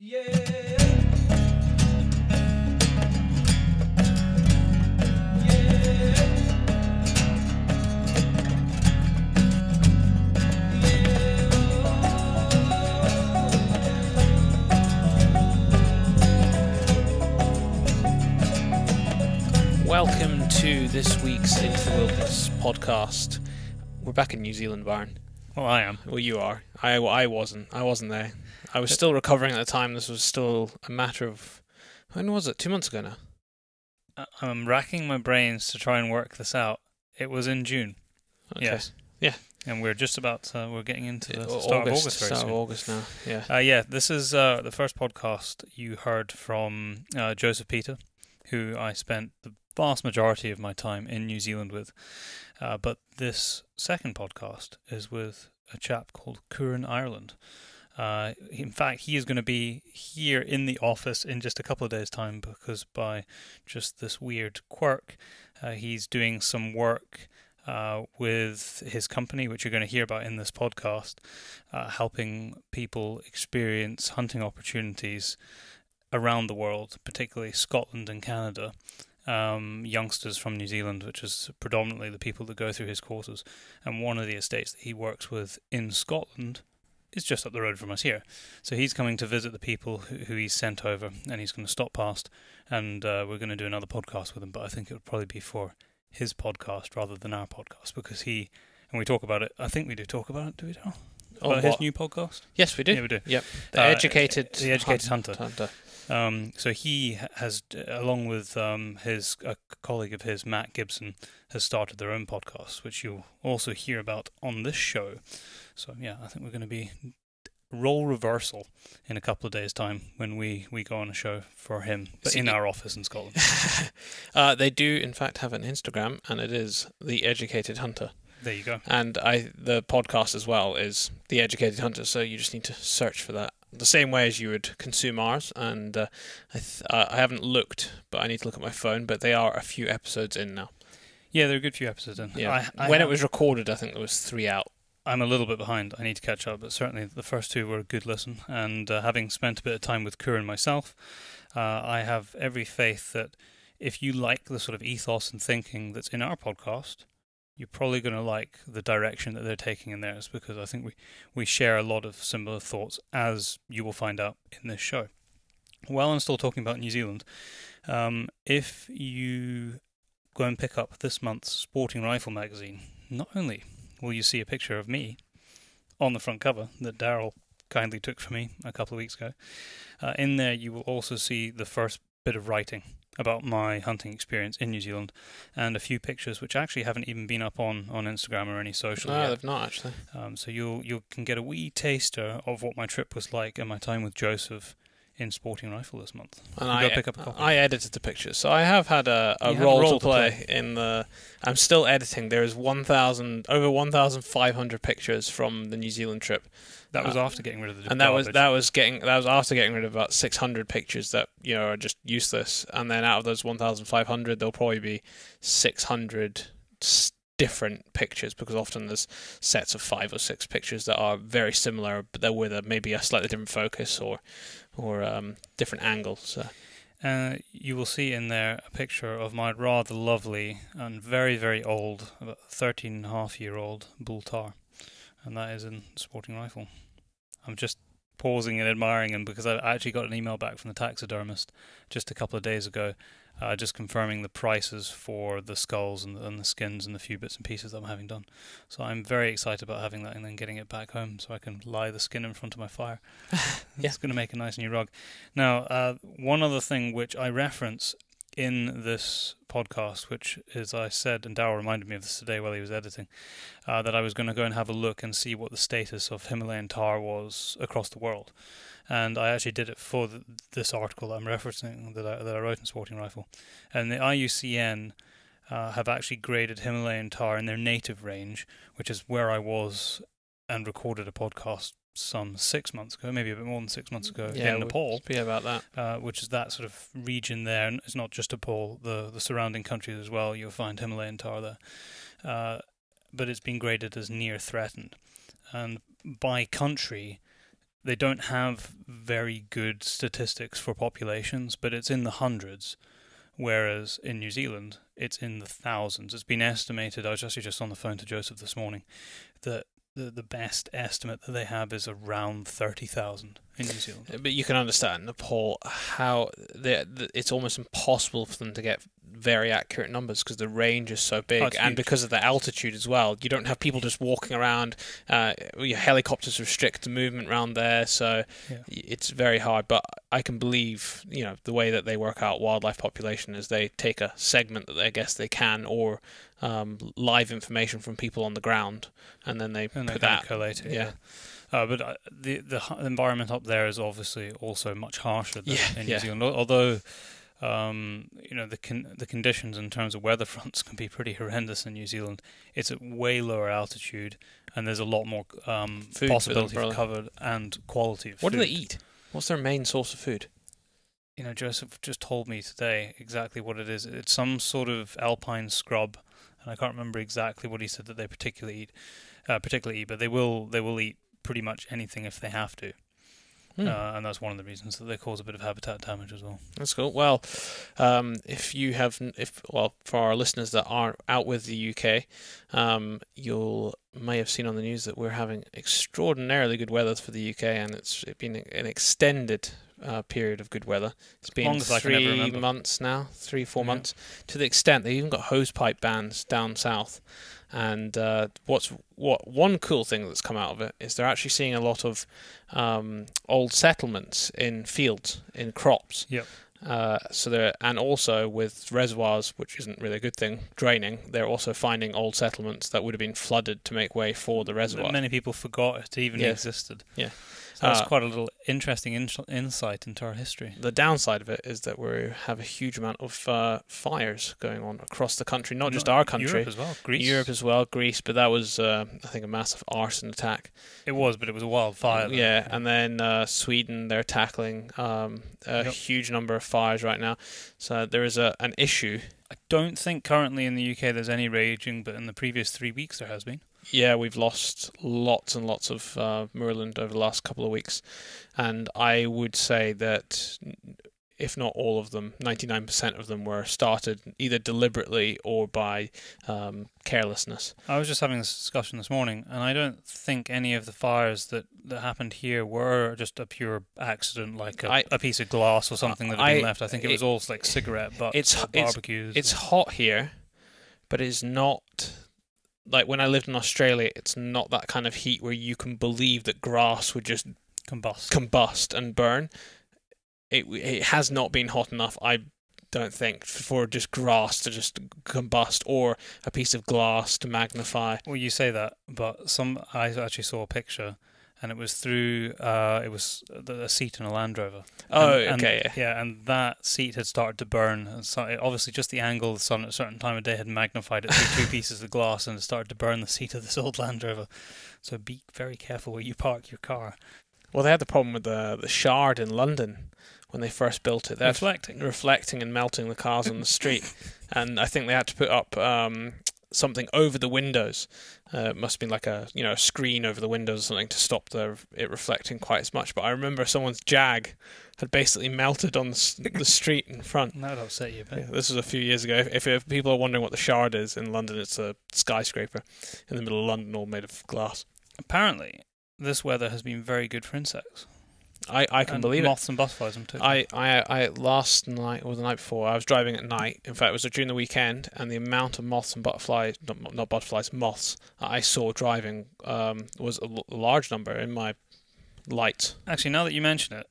Welcome to this week's Into the Wilderness podcast. We're back in New Zealand, Byron. Well, I am. Well, you are. I wasn't. I wasn't there. I was still recovering at the time. This was still a matter of... When was it? 2 months ago now. I'm racking my brains to try and work this out. It was in June. Okay. Yes. Yeah. And we're just about... we're getting into the start of August very soon. Start of August now, yeah. This is the first podcast you heard from Joseph Peter, who I spent the vast majority of my time in New Zealand with. But this second podcast is with a chap called Kuran Ireland. In fact, he is going to be here in the office in just a couple of days' time because by just this weird quirk, he's doing some work with his company, which you're going to hear about in this podcast, helping people experience hunting opportunities around the world, particularly Scotland and Canada. Youngsters from New Zealand, which is predominantly the people that go through his courses. And one of the estates that he works with in Scotland is just up the road from us here. So he's coming to visit the people who he's sent over, and he's going to stop past, and we're going to do another podcast with him, but I think it would probably be for his podcast rather than our podcast, because and we talk about it, I think we do talk about it, do we, Darryl? About his new podcast? Yes, we do. Yeah, we do. Yep. The Educated Hunter. So he has, along with a colleague of his, Matt Gibson, has started their own podcast, which you'll also hear about on this show. So yeah, I think we're going to be role reversal in a couple of days' time when we go on a show for him, but in our office in Scotland. They do, in fact, have an Instagram, and it is The Educated Hunter. There you go. And the podcast as well is The Educated Hunter, so you just need to search for that. The same way as you would consume ours, and I haven't looked, but I need to look at my phone, but they are a few episodes in now. Yeah, they're a good few episodes in. Yeah. When it was recorded, I think there was 3 out. I'm a little bit behind. I need to catch up, but certainly the first 2 were a good listen, and having spent a bit of time with Kuran myself, I have every faith that if you like the sort of ethos and thinking that's in our podcast, you're probably going to like the direction that they're taking in theirs, because I think we share a lot of similar thoughts, as you will find out in this show. While I'm still talking about New Zealand, if you go and pick up this month's Sporting Rifle magazine, not only will you see a picture of me on the front cover that Darryl kindly took for me a couple of weeks ago, in there you will also see the first bit of writing about my hunting experience in New Zealand, and a few pictures which actually haven't even been up on Instagram or any social yet. No, they've not actually. So you can get a wee taster of what my trip was like and my time with Joseph in Sporting Rifle this month. And I edited the pictures, so I have had a role to play in the... I'm still editing. There is over 1,500 pictures from the New Zealand trip. That was after getting rid of the and garbage. that was after getting rid of about 600 pictures that are just useless. And then out of those 1,500, there'll probably be 600 different pictures, because often there's sets of 5 or 6 pictures that are very similar, but they're with maybe a slightly different focus or different angles. So. You will see in there a picture of my rather lovely and very, very old, about 13.5-year-old bull tar, and that is in Sporting Rifle. I'm just pausing and admiring him because I actually got an email back from the taxidermist just a couple of days ago, just confirming the prices for the skulls and the skins and the few bits and pieces that I'm having done. So I'm very excited about having that and then getting it back home so I can lie the skin in front of my fire. It's going to make a nice new rug. Now, one other thing which I reference in this podcast, which is, I said, and Darryl reminded me of this today while he was editing, that I was going to go and have a look and see what the status of Himalayan tar was across the world. And I actually did it for this article that I'm referencing, that I wrote in Sporting Rifle. And the IUCN have actually graded Himalayan tar in their native range, which is where I was and recorded a podcast some 6 months ago, maybe a bit more than 6 months ago, in Nepal. Be about that. Which is that sort of region there, and it's not just Nepal, the surrounding countries as well, you'll find Himalayan tar there. But it's been graded as near threatened. And by country, they don't have very good statistics for populations, but it's in the hundreds, whereas in New Zealand, it's in the thousands. It's been estimated, I was actually just on the phone to Joseph this morning, that the best estimate that they have is around 30,000 in New Zealand. But you can understand, Paul, how it's almost impossible for them to get very accurate numbers because the range is so big, and because of the altitude as well. You don't have people just walking around. Your helicopters restrict the movement around there, so it's very hard. But I can believe, the way that they work out wildlife population is they take a segment that I guess they can, or live information from people on the ground, and then they put that. Collate it, but the environment up there is obviously also much harsher than in New Zealand. Although, the conditions in terms of weather fronts can be pretty horrendous in New Zealand. It's at way lower altitude, and there's a lot more possibility for cover and quality of food. What do they eat? What's their main source of food? Joseph just told me today exactly what it is. It's some sort of alpine scrub, and I can't remember exactly what he said that they particularly eat. But they will eat pretty much anything if they have to. And that's one of the reasons that they cause a bit of habitat damage as well. That's cool. Well, for our listeners that aren't out with the UK, you may have seen on the news that we're having extraordinarily good weather for the UK, and it's been an extended period of good weather. It's been 3 months now, 4 months, to the extent they even got hosepipe bans down south. And one cool thing that's come out of it is they're actually seeing a lot of old settlements in fields, in crops. Yep. And also with reservoirs, which isn't really a good thing, draining, they're also finding old settlements that would have been flooded to make way for the reservoir. Many people forgot it even existed. Yeah. So that's quite a little interesting insight into our history. The downside of it is that we have a huge amount of fires going on across the country, not just our country. Europe as well, Greece. Europe as well, Greece, but that was, I think, a massive arson attack. It was, but it was a wildfire. Yeah, and then Sweden, they're tackling a huge number of fires right now. So there is an issue. I don't think currently in the UK there's any raging, but in the previous 3 weeks there has been. Yeah, we've lost lots and lots of moorland over the last couple of weeks, and I would say that if not all of them, 99% of them were started either deliberately or by carelessness. I was just having this discussion this morning, and I don't think any of the fires that happened here were just a pure accident, like a piece of glass or something that had been left. I think it was all like cigarette butts, barbecues. It's hot here, but it's not... Like when I lived in Australia, it's not that kind of heat where you can believe that grass would just combust and burn. It has not been hot enough, I don't think, for just grass to just combust or a piece of glass to magnify. Well, you say that, but I actually saw a picture, and it was through a seat in a Land Rover. And that seat had started to burn. And so obviously, just the angle of the sun at a certain time of day had magnified it through 2 pieces of glass, and it started to burn the seat of this old Land Rover. So be very careful where you park your car. Well, they had the problem with the Shard in London when they first built it. They're reflecting and melting the cars on the street, and I think they had to put up something over the windows. It must have been like a screen over the windows or something to stop it reflecting quite as much. But I remember someone's Jag had basically melted on the street in front. That would upset you a bit. Yeah, this was a few years ago. If people are wondering what the Shard is in London, it's a skyscraper in the middle of London, all made of glass. Apparently, this weather has been very good for insects. I can believe it. Moths and butterflies in particular. I last night or the night before, I was driving at night. In fact, it was during the weekend, and the amount of moths and butterflies, not butterflies, moths I saw driving was a large number in my lights. Actually, now that you mention it,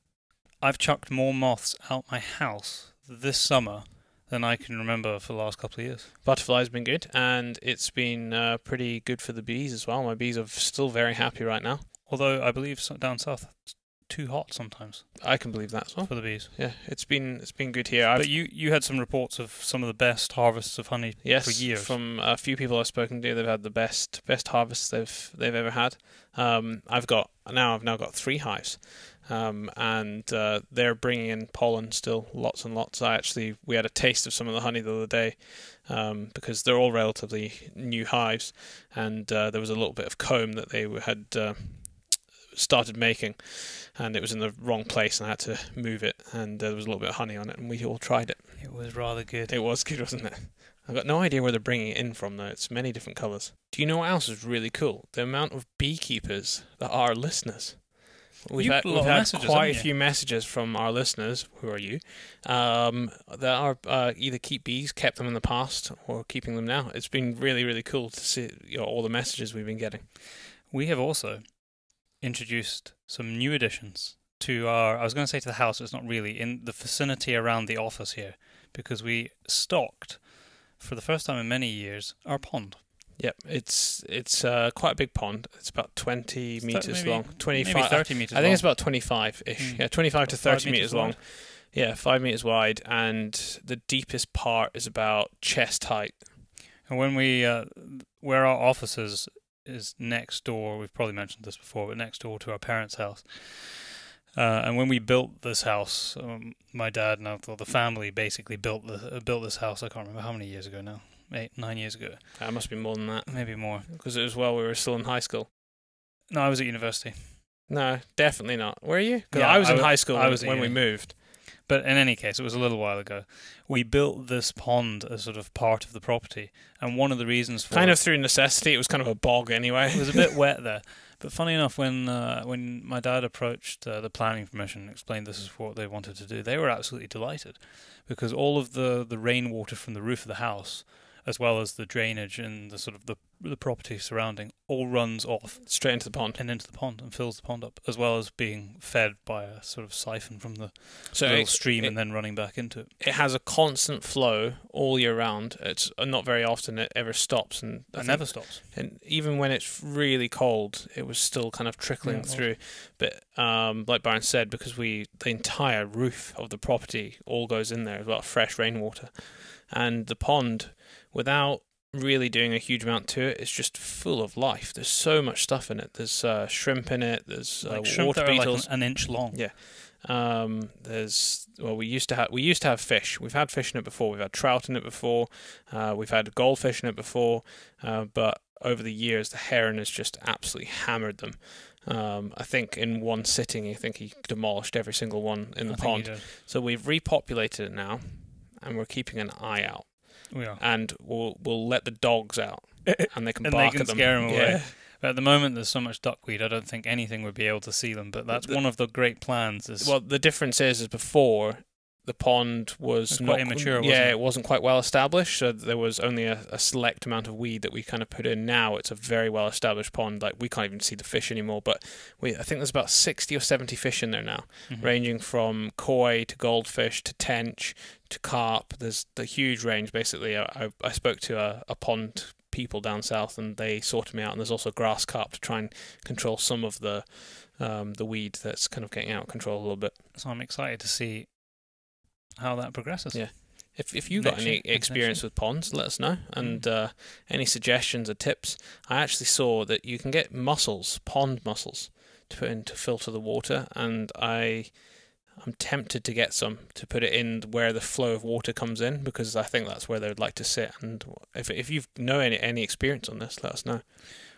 I've chucked more moths out my house this summer than I can remember for the last couple of years. Butterflies have been good, and it's been pretty good for the bees as well. My bees are still very happy right now. Although I believe down south it's too hot sometimes. I can believe that as well. For the bees. Yeah, it's been good here. But you had some reports of some of the best harvests of honey for years. Yes, from a few people I've spoken to, they've had the best harvests they've ever had. I've now got 3 hives. And they're bringing in pollen still, lots and lots. We had a taste of some of the honey the other day, because they're all relatively new hives, and there was a little bit of comb that they had started making, and it was in the wrong place, and I had to move it, and there was a little bit of honey on it, and we all tried it. It was rather good. It was good, wasn't it? I've got no idea where they're bringing it in from, though. It's many different colours. Do you know what else is really cool? The amount of beekeepers that are listeners. We've had quite a few messages from our listeners, who are you, that are either keep bees, kept them in the past, or keeping them now. It's been really, really cool to see all the messages we've been getting. We have also introduced some new additions to our, I was going to say to the house, but it's not really, in the vicinity around the office here, because we stocked, for the first time in many years, our pond. Yep, it's quite a big pond. It's about 20 metres long. 25, maybe 30 metres long. I think it's about 25-ish. Yeah, 25 to 30 metres long. Yeah, 5 metres wide, and the deepest part is about chest height. And when we, where our office is next door, we've probably mentioned this before, but next door to our parents' house. And when we built this house, my dad and the family basically built this house. I can't remember how many years ago now. 8, 9 years ago. It must be more than that. Maybe more. Because it was while we were still in high school. No, I was at university. No, definitely not. Were you? Because Yeah, I was in high school when we moved. But in any case, it was a little while ago. We built this pond as sort of part of the property. And one of the reasons for kind of through necessity. It was kind of a bog anyway. It was a bit wet there. But funny enough, when my dad approached the planning permission and explained this is what they wanted to do, they were absolutely delighted. Because all of the rainwater from the roof of the house, as well as the drainage and the sort of the property surrounding, all runs off straight into the pond and fills the pond up, as well as being fed by a sort of siphon from the little stream and then running back into it. It has a constant flow all year round. It's not very often it ever stops, and it never stops. And even when it's really cold, it was still kind of trickling through. But like Byron said, because the entire roof of the property all goes in there as well, fresh rainwater, and the pond, without really doing a huge amount to it, it's just full of life. There's so much stuff in it. There's shrimp in it. There's shrimp water that beetles, like an inch long. Yeah. We used to have fish. We've had fish in it before. We've had trout in it before. We've had goldfish in it before. But over the years, the heron has just absolutely hammered them. I think in one sitting, he demolished every single one in the pond. So we've repopulated it now, and we're keeping an eye out. We are. And we'll let the dogs out, and they can bark at them. Scare them away. Yeah. But at the moment, there's so much duckweed, I don't think anything would be able to see them. But that's one of the great plans. Well, the difference is before, the pond was quite immature, wasn't it wasn't quite well established, so there was only a select amount of weed that we kind of put in. Now it's a very well established pond. Like, we can't even see the fish anymore, but I think there's about 60 or 70 fish in there now, ranging from koi to goldfish to tench to carp. There's the huge range. Basically, I spoke to a pond people down south, and they sorted me out, and there's also grass carp to try and control some of the weed that's kind of getting out of control a little bit. So I'm excited to see how that progresses. Yeah. If you got any experience with ponds, let us know. And any suggestions or tips. I actually saw that you can get mussels, pond mussels, to put in to filter the water, and I'm tempted to get some to put it in where the flow of water comes in, because I think that's where they would like to sit. And if you know any experience on this, let us know.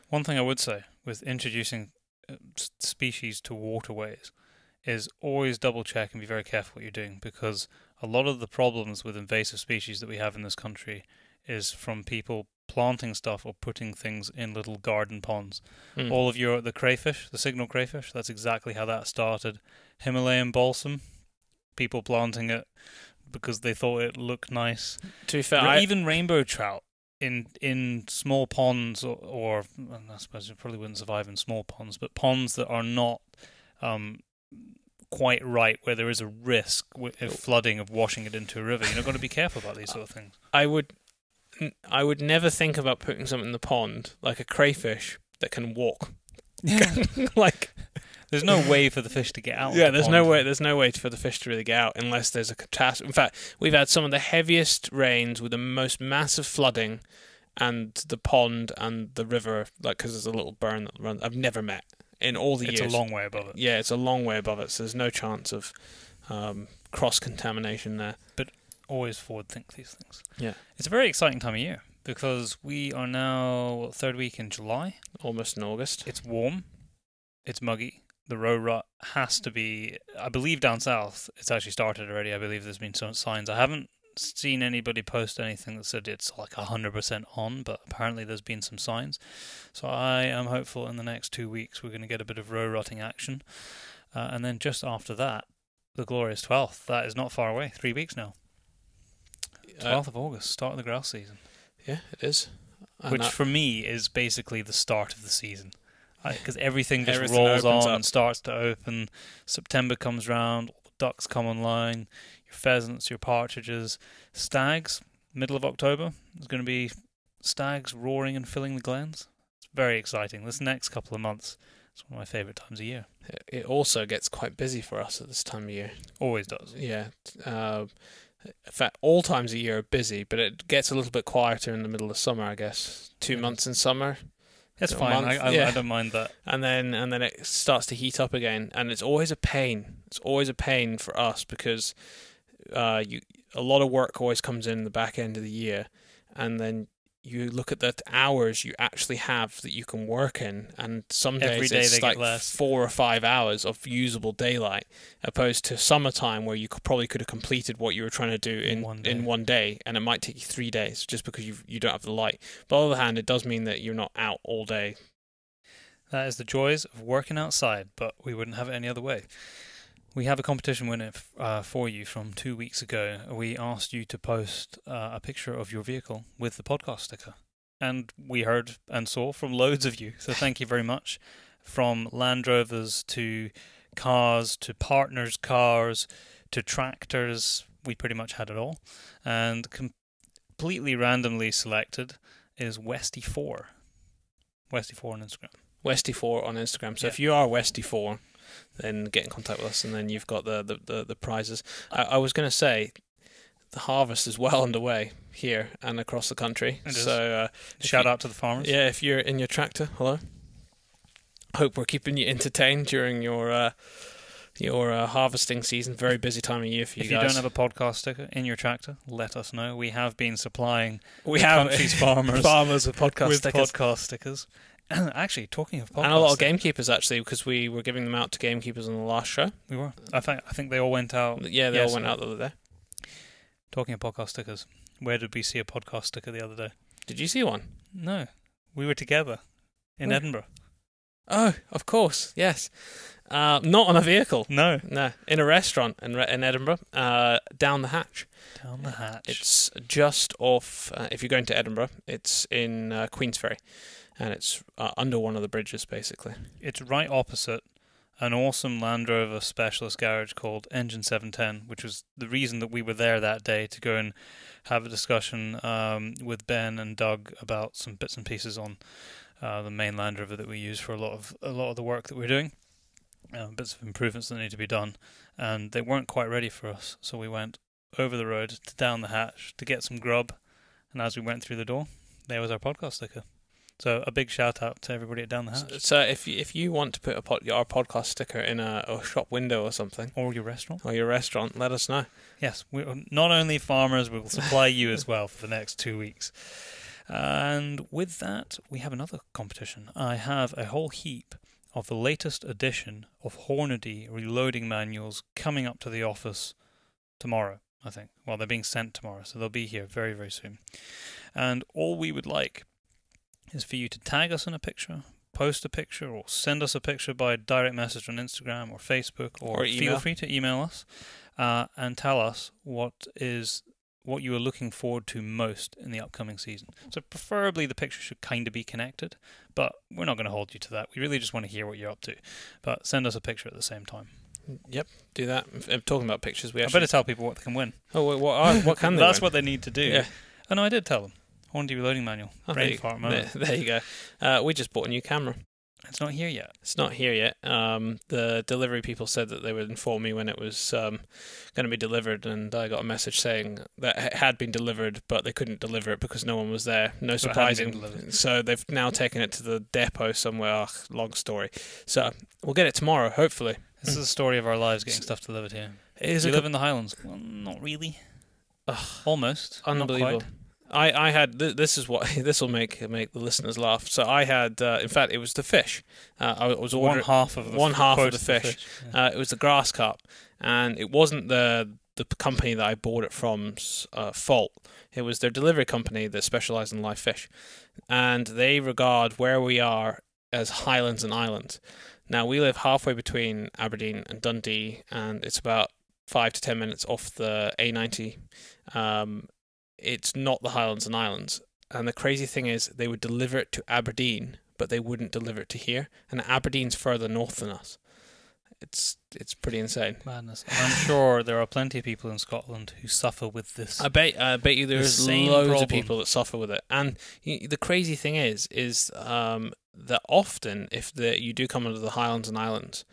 One thing I would say with introducing species to waterways is always double check and be very careful what you're doing, because a lot of the problems with invasive species that we have in this country is from people planting stuff or putting things in little garden ponds. All of the crayfish, the signal crayfish, that's exactly how that started. Himalayan balsam, people planting it because they thought it looked nice. To be fair, even rainbow trout in small ponds, or I suppose it probably wouldn't survive in small ponds, but ponds that are not quite right, where there is a risk of flooding, of washing it into a river. You've got to be careful about these sort of things. I would never think about putting something in the pond, like a crayfish that can walk. Like, there's no way for the fish to get out. Yeah, there's no way for the fish to really get out unless there's a catastrophe. In fact, we've had some of the heaviest rains with the most massive flooding, and the pond and the river, like, because there's a little burn that runs, I've never met in all the years. It's a long way above it. Yeah, it's a long way above it, so there's no chance of cross-contamination there. But always forward-think these things. Yeah. It's a very exciting time of year, because we are now third week in July. Almost in August. It's warm, it's muggy, the row rut has to be, I believe down south, it's actually started already. I believe there's been some signs. I haven't seen anybody post anything that said it's like 100% on, but apparently there's been some signs. So I am hopeful in the next 2 weeks we're going to get a bit of row rutting action. And then just after that, the glorious 12th. That is not far away. 3 weeks now. 12th of August, start of the grouse season. Yeah, it is. Which for me is basically the start of the season. Because everything just Everything rolls opens on up and starts to open. September comes round, ducks come online, your pheasants, your partridges, stags. Middle of October, there's going to be stags roaring and filling the glens. It's very exciting. This next couple of months, it's one of my favourite times of year. It also gets quite busy for us at this time of year. Always does. Yeah. In fact, all times of year are busy, but it gets a little bit quieter in the middle of summer, I guess. 2 months in summer. That's fine. I don't mind that. And then it starts to heat up again, and it's always a pain. It's always a pain for us because a lot of work always comes in the back end of the year, and then you look at the hours you actually have that you can work in, and some days Every day it's they like get less. 4 or 5 hours of usable daylight, opposed to summertime where you probably could have completed what you were trying to do in one day, and it might take you 3 days just because you don't have the light. But on the other hand, it does mean that you're not out all day. That is the joys of working outside, but we wouldn't have it any other way. We have a competition winner for you from 2 weeks ago. We asked you to post a picture of your vehicle with the podcast sticker. And we heard and saw from loads of you. So thank you very much. From Land Rovers to cars to partners' cars to tractors. We pretty much had it all. And completely randomly selected is Westy4. Westy4 on Instagram. Westy4 on Instagram. So Yeah. if you are Westy4, then get in contact with us, and then you've got the prizes. I was going to say, the harvest is well underway here and across the country. It is. So Shout out to the farmers. Yeah, if you're in your tractor, hello. Hope we're keeping you entertained during your harvesting season. Very busy time of year for you guys. If you don't have a podcast sticker in your tractor, let us know. We have been supplying we the have country's farmers with podcast stickers. podcast stickers. Actually, talking of podcast And a lot of stickers, gamekeepers, actually, because we were giving them out to gamekeepers on the last show. we were. I think they all went out. Yeah, they all went yesterday. out the other day. Talking of podcast stickers, where did we see a podcast sticker the other day? Did you see one? No, we were together in Where? Edinburgh. Oh, of course, yes. Not on a vehicle. No, In a restaurant in Edinburgh, down the hatch. down the hatch. It's just off, if you're going to Edinburgh, it's in Queensferry, and it's under one of the bridges, basically. It's right opposite an awesome Land Rover specialist garage called Engine 710, which was the reason that we were there that day, to go and have a discussion with Ben and Doug about some bits and pieces on the main Land Rover that we use for a lot of the work that we're doing. Bits of improvements that need to be done, and they weren't quite ready for us, so we went over the road to down the hatch to get some grub, and as we went through the door, there was our podcast sticker. So a big shout out to everybody at Down the Hatch. So if you want to put our podcast sticker in a shop window or something, Or your restaurant. let us know. Yes, not only farmers, we will supply you as well for the next 2 weeks. And with that, we have another competition. I have a whole heap of the latest edition of Hornady reloading manuals coming up to the office tomorrow, I think. Well, they're being sent tomorrow, so they'll be here very, very soon. And all we would like is for you to tag us in a picture, post a picture, or send us a picture by direct message on Instagram or Facebook, or email. feel free to email us and tell us what you are looking forward to most in the upcoming season. So preferably the picture should kind of be connected, but we're not going to hold you to that. We really just want to hear what you're up to. But send us a picture at the same time. Yep, do that. Talking about pictures, I better tell people what they can win. Oh, what can they That's win? what they need to do. Yeah. Oh, no, I did tell them. Hornady reloading manual. Brain fart moment. There you go. We just bought a new camera. It's not here yet. It's not here yet. The delivery people said that they would inform me when it was going to be delivered, and I got a message saying that it had been delivered, but they couldn't deliver it because no one was there. No So it hadn't been surprising. delivered. So they've now taken it to the depot somewhere. Long story. So we'll get it tomorrow, hopefully. This is the story of our lives, getting stuff delivered here. It is We live in the Highlands. Well, not really. Ugh, Almost. Not unbelievable. quite. I had this is what this will make the listeners laugh. So I had in fact it was the fish. I was ordering one half of the fish. Yeah. It was the grass carp, and it wasn't the company that I bought it from fault. It was their delivery company that specialised in live fish, and they regard where we are as highlands and islands. Now we live halfway between Aberdeen and Dundee, and it's about 5 to 10 minutes off the A90. It's not the Highlands and Islands. And the crazy thing is they would deliver it to Aberdeen, but they wouldn't deliver it to here. And Aberdeen's further north than us. It's pretty insane. Madness. And I'm sure there are plenty of people in Scotland who suffer with this. I bet you there's loads of people that suffer with it. And the crazy thing is that often if you do come into the Highlands and Islands,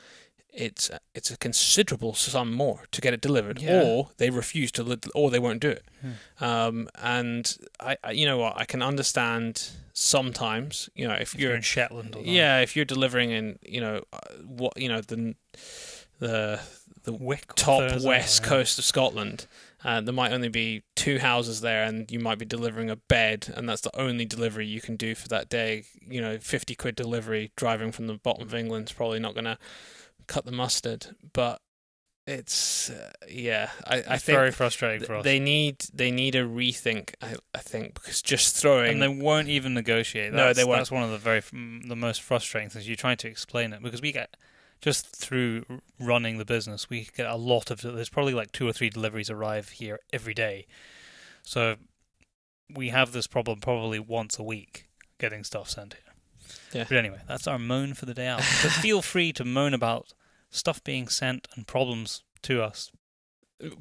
it's a considerable sum more to get it delivered, or they refuse to, or they won't do it. And I you know what, I can understand sometimes, if you're in Shetland, or if you're delivering in the Wick top west coast of Scotland, there might only be 2 houses there, and you might be delivering a bed, and that's the only delivery you can do for that day. 50 quid delivery driving from the bottom of England's probably not going to cut the mustard, but it's I think very frustrating for us. They need a rethink. I think, because just throwing, and they won't even negotiate. No, they won't. That's one of the most frustrating things. You're trying to explain it, because we get, just through running the business, we get a lot of, there's probably like 2 or 3 deliveries arrive here every day, so we have this problem probably once a week getting stuff sent here. Yeah. But anyway, that's our moan for the day out. But feel free to moan about stuff being sent and problems to us.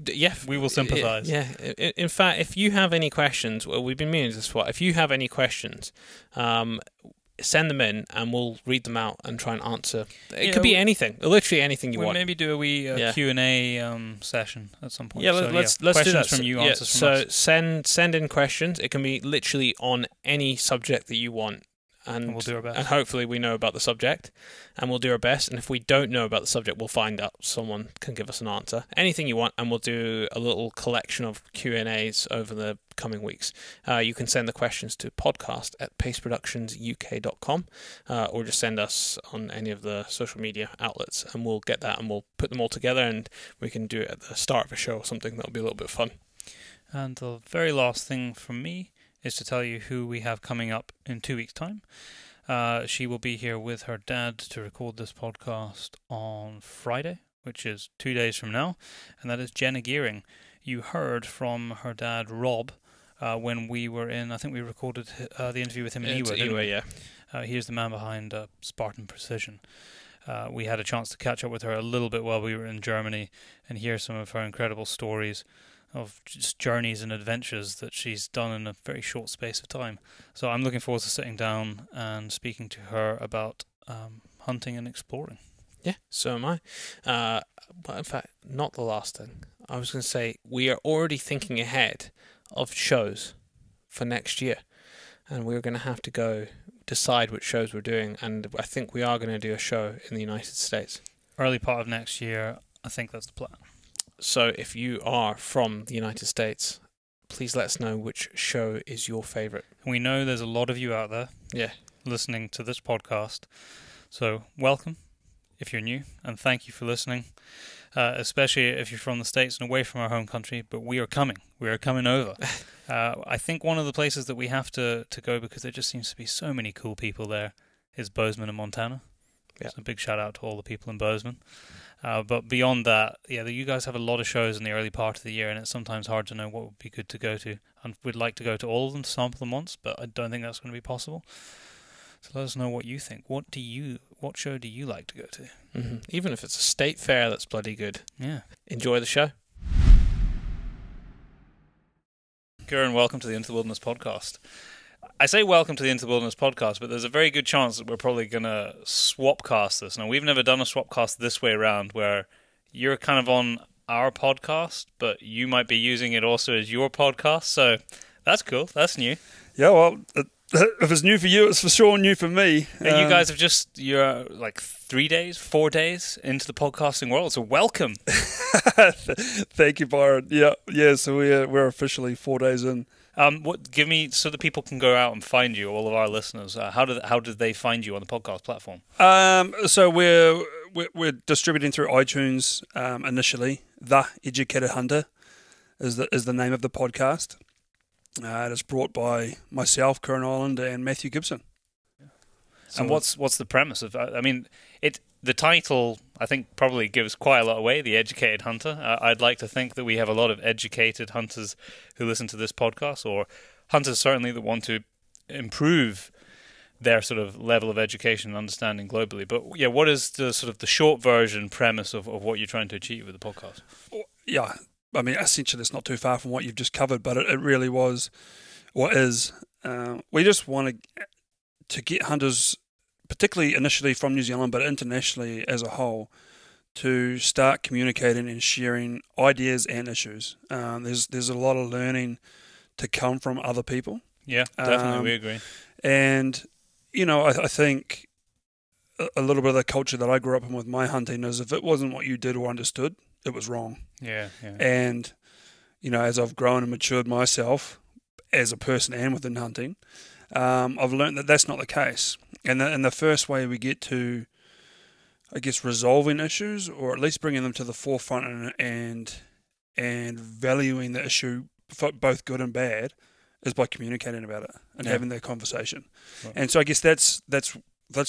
Yeah, we will sympathise. Yeah. In fact, if you have any questions, well, we've been meaning this. If you have any questions, send them in, and we'll read them out and try and answer. It could be anything, literally anything you want. Maybe do a wee Q&A session at some point. Yeah, let's do that. Questions from you, answers from us. So send in questions. It can be literally on any subject that you want. And we'll do our best. And hopefully we know about the subject, and we'll do our best. And if we don't know about the subject, we'll find out. Someone can give us an answer. Anything you want, and we'll do a little collection of Q&As over the coming weeks. You can send the questions to podcast@paceproductionsuk.com, or just send us on any of the social media outlets, and we'll get that, and we'll put them all together, and we can do it at the start of a show or something. That'll be a little bit fun. And the very last thing from me is to tell you who we have coming up in 2 weeks' time. She will be here with her dad to record this podcast on Friday, which is 2 days from now, and that is Jenna Gearing. You heard from her dad, Rob, when we were in, I think we recorded the interview with him in Ewa, yeah. He's the man behind Spartan Precision. We had a chance to catch up with her a little bit while we were in Germany and hear some of her incredible stories of just journeys and adventures that she's done in a very short space of time. So I'm looking forward to sitting down and speaking to her about hunting and exploring. Yeah, so am I. But in fact, not the last thing. I was going to say, we are already thinking ahead of shows for next year, and we're going to have to go decide which shows we're doing, and I think we are going to do a show in the United States. Early part of next year, I think that's the plan. So if you are from the United States, please let us know which show is your favourite. We know there's a lot of you out there listening to this podcast. So welcome if you're new, and thank you for listening, especially if you're from the States and away from our home country. But we are coming. We are coming over. I think one of the places that we have to go, because there just seems to be so many cool people there, is Bozeman in Montana. Yeah. So a big shout out to all the people in Bozeman. But beyond that, you guys have a lot of shows in the early part of the year, and it's sometimes hard to know what would be good to go to. And we'd like to go to all of them, to sample them once, but I don't think that's going to be possible. So let us know what you think. What show do you like to go to? Mm-hmm. Even if it's a state fair that's bloody good. Yeah. Enjoy the show. Kuran, welcome to the Into the Wilderness podcast. I say welcome to the Into the Wilderness podcast, but there's a very good chance that we're probably going to swapcast this. Now, we've never done a swapcast this way around, where you're kind of on our podcast, but you might be using it also as your podcast, so that's cool. That's new. Yeah, well, if it's new for you, it's for sure new for me. And you guys have you're like 4 days into the podcasting world, so welcome. Thank you, Byron. Yeah, so we're officially 4 days in Give me so that people can go out and find you. All of our listeners, how did they find you on the podcast platform? So we're distributing through iTunes initially. The Educated Hunter is the name of the podcast. It is brought by myself, Kuran Ireland, and Matthew Gibson. So and what's the premise of? I mean, the title I think probably gives quite a lot away. The Educated Hunter. I'd like to think that we have a lot of educated hunters who listen to this podcast, or hunters certainly that want to improve their sort of level of education and understanding globally. But yeah, what is the sort of the short version premise of what you're trying to achieve with the podcast? Yeah, I mean, essentially it's not too far from what you've just covered, but it really was, or is, we just want to get hunters, particularly initially from New Zealand, but internationally as a whole, to start communicating and sharing ideas and issues. There's a lot of learning to come from other people. Yeah, definitely, we agree. And, you know, I think a little bit of the culture that I grew up in with my hunting is if it wasn't what you did or understood, it was wrong. Yeah. And, you know, as I've grown and matured myself as a person and within hunting, I've learned that that's not the case. And the first way we get to, I guess, resolving issues, or at least bringing them to the forefront and valuing the issue, both good and bad, is by communicating about it and having that conversation. Right. And so I guess that's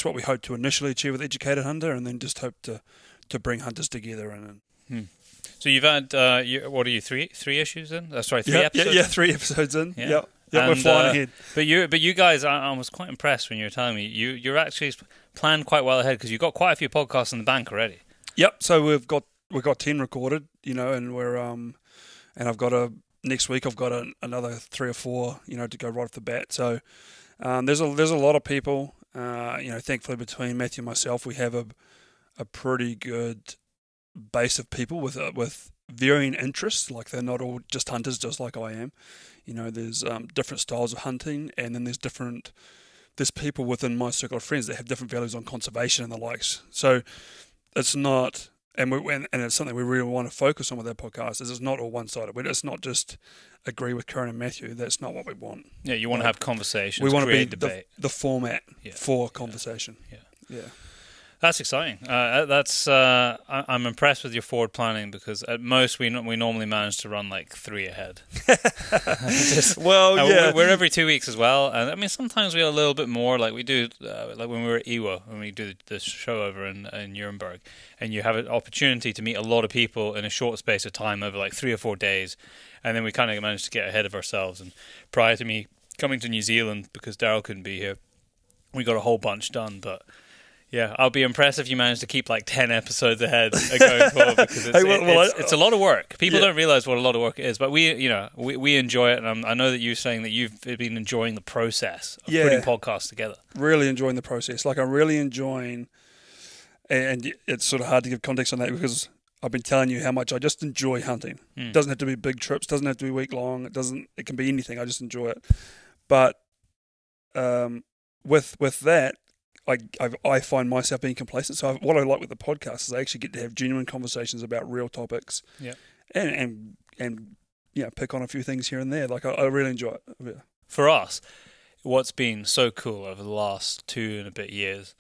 what we hope to initially achieve with Educated Hunter, and then just hope to bring hunters together. So you've had what are you three issues in? Sorry, three episodes. Yeah, 3 episodes in. Yeah. Yeah, we're flying ahead. But you guys, I was quite impressed when you were telling me you're actually planned quite well ahead, because you've got quite a few podcasts in the bank already. Yep. So we've got 10 recorded, you know, and we're and I've got next week I've got another 3 or 4, you know, to go right off the bat. So there's a lot of people, you know. Thankfully, between Matthew and myself, we have a pretty good base of people with varying interests. Like, they're not all just hunters, just like I am. You know, there's different styles of hunting, and then there's people within my circle of friends that have different values on conservation and the likes. So it's not, and it's something we really want to focus on with our podcast, is it's not all one-sided. It's not just agree with Kuran and Matthew. That's not what we want. Yeah, you want to have conversations. We want to be debate. The format for conversation. Yeah. That's exciting. I'm impressed with your forward planning, because at most we normally manage to run like 3 ahead. We're every 2 weeks as well, and I mean sometimes we are a little bit more. Like we do, like when we were at Iwa, when we do the show over in Nuremberg, and you have an opportunity to meet a lot of people in a short space of time over like 3 or 4 days, and then we kind of managed to get ahead of ourselves. And prior to me coming to New Zealand, because Daryl couldn't be here, we got a whole bunch done, but. Yeah, I'll be impressed if you manage to keep like 10 episodes ahead going forward, because it's a lot of work. People don't realize what a lot of work it is, but we enjoy it, and I know that you're saying that you've been enjoying the process of putting podcasts together. Really enjoying the process. Like, I'm really enjoying, and it's sort of hard to give context on that, because I've been telling you how much I just enjoy hunting. It doesn't have to be big trips, doesn't have to be week long. It can be anything. I just enjoy it. But with that, I find myself being complacent. So what I like with the podcast is I actually get to have genuine conversations about real topics. Yeah. And you know, pick on a few things here and there. Like, I really enjoy it. Yeah. For us, what's been so cool over the last 2 and a bit years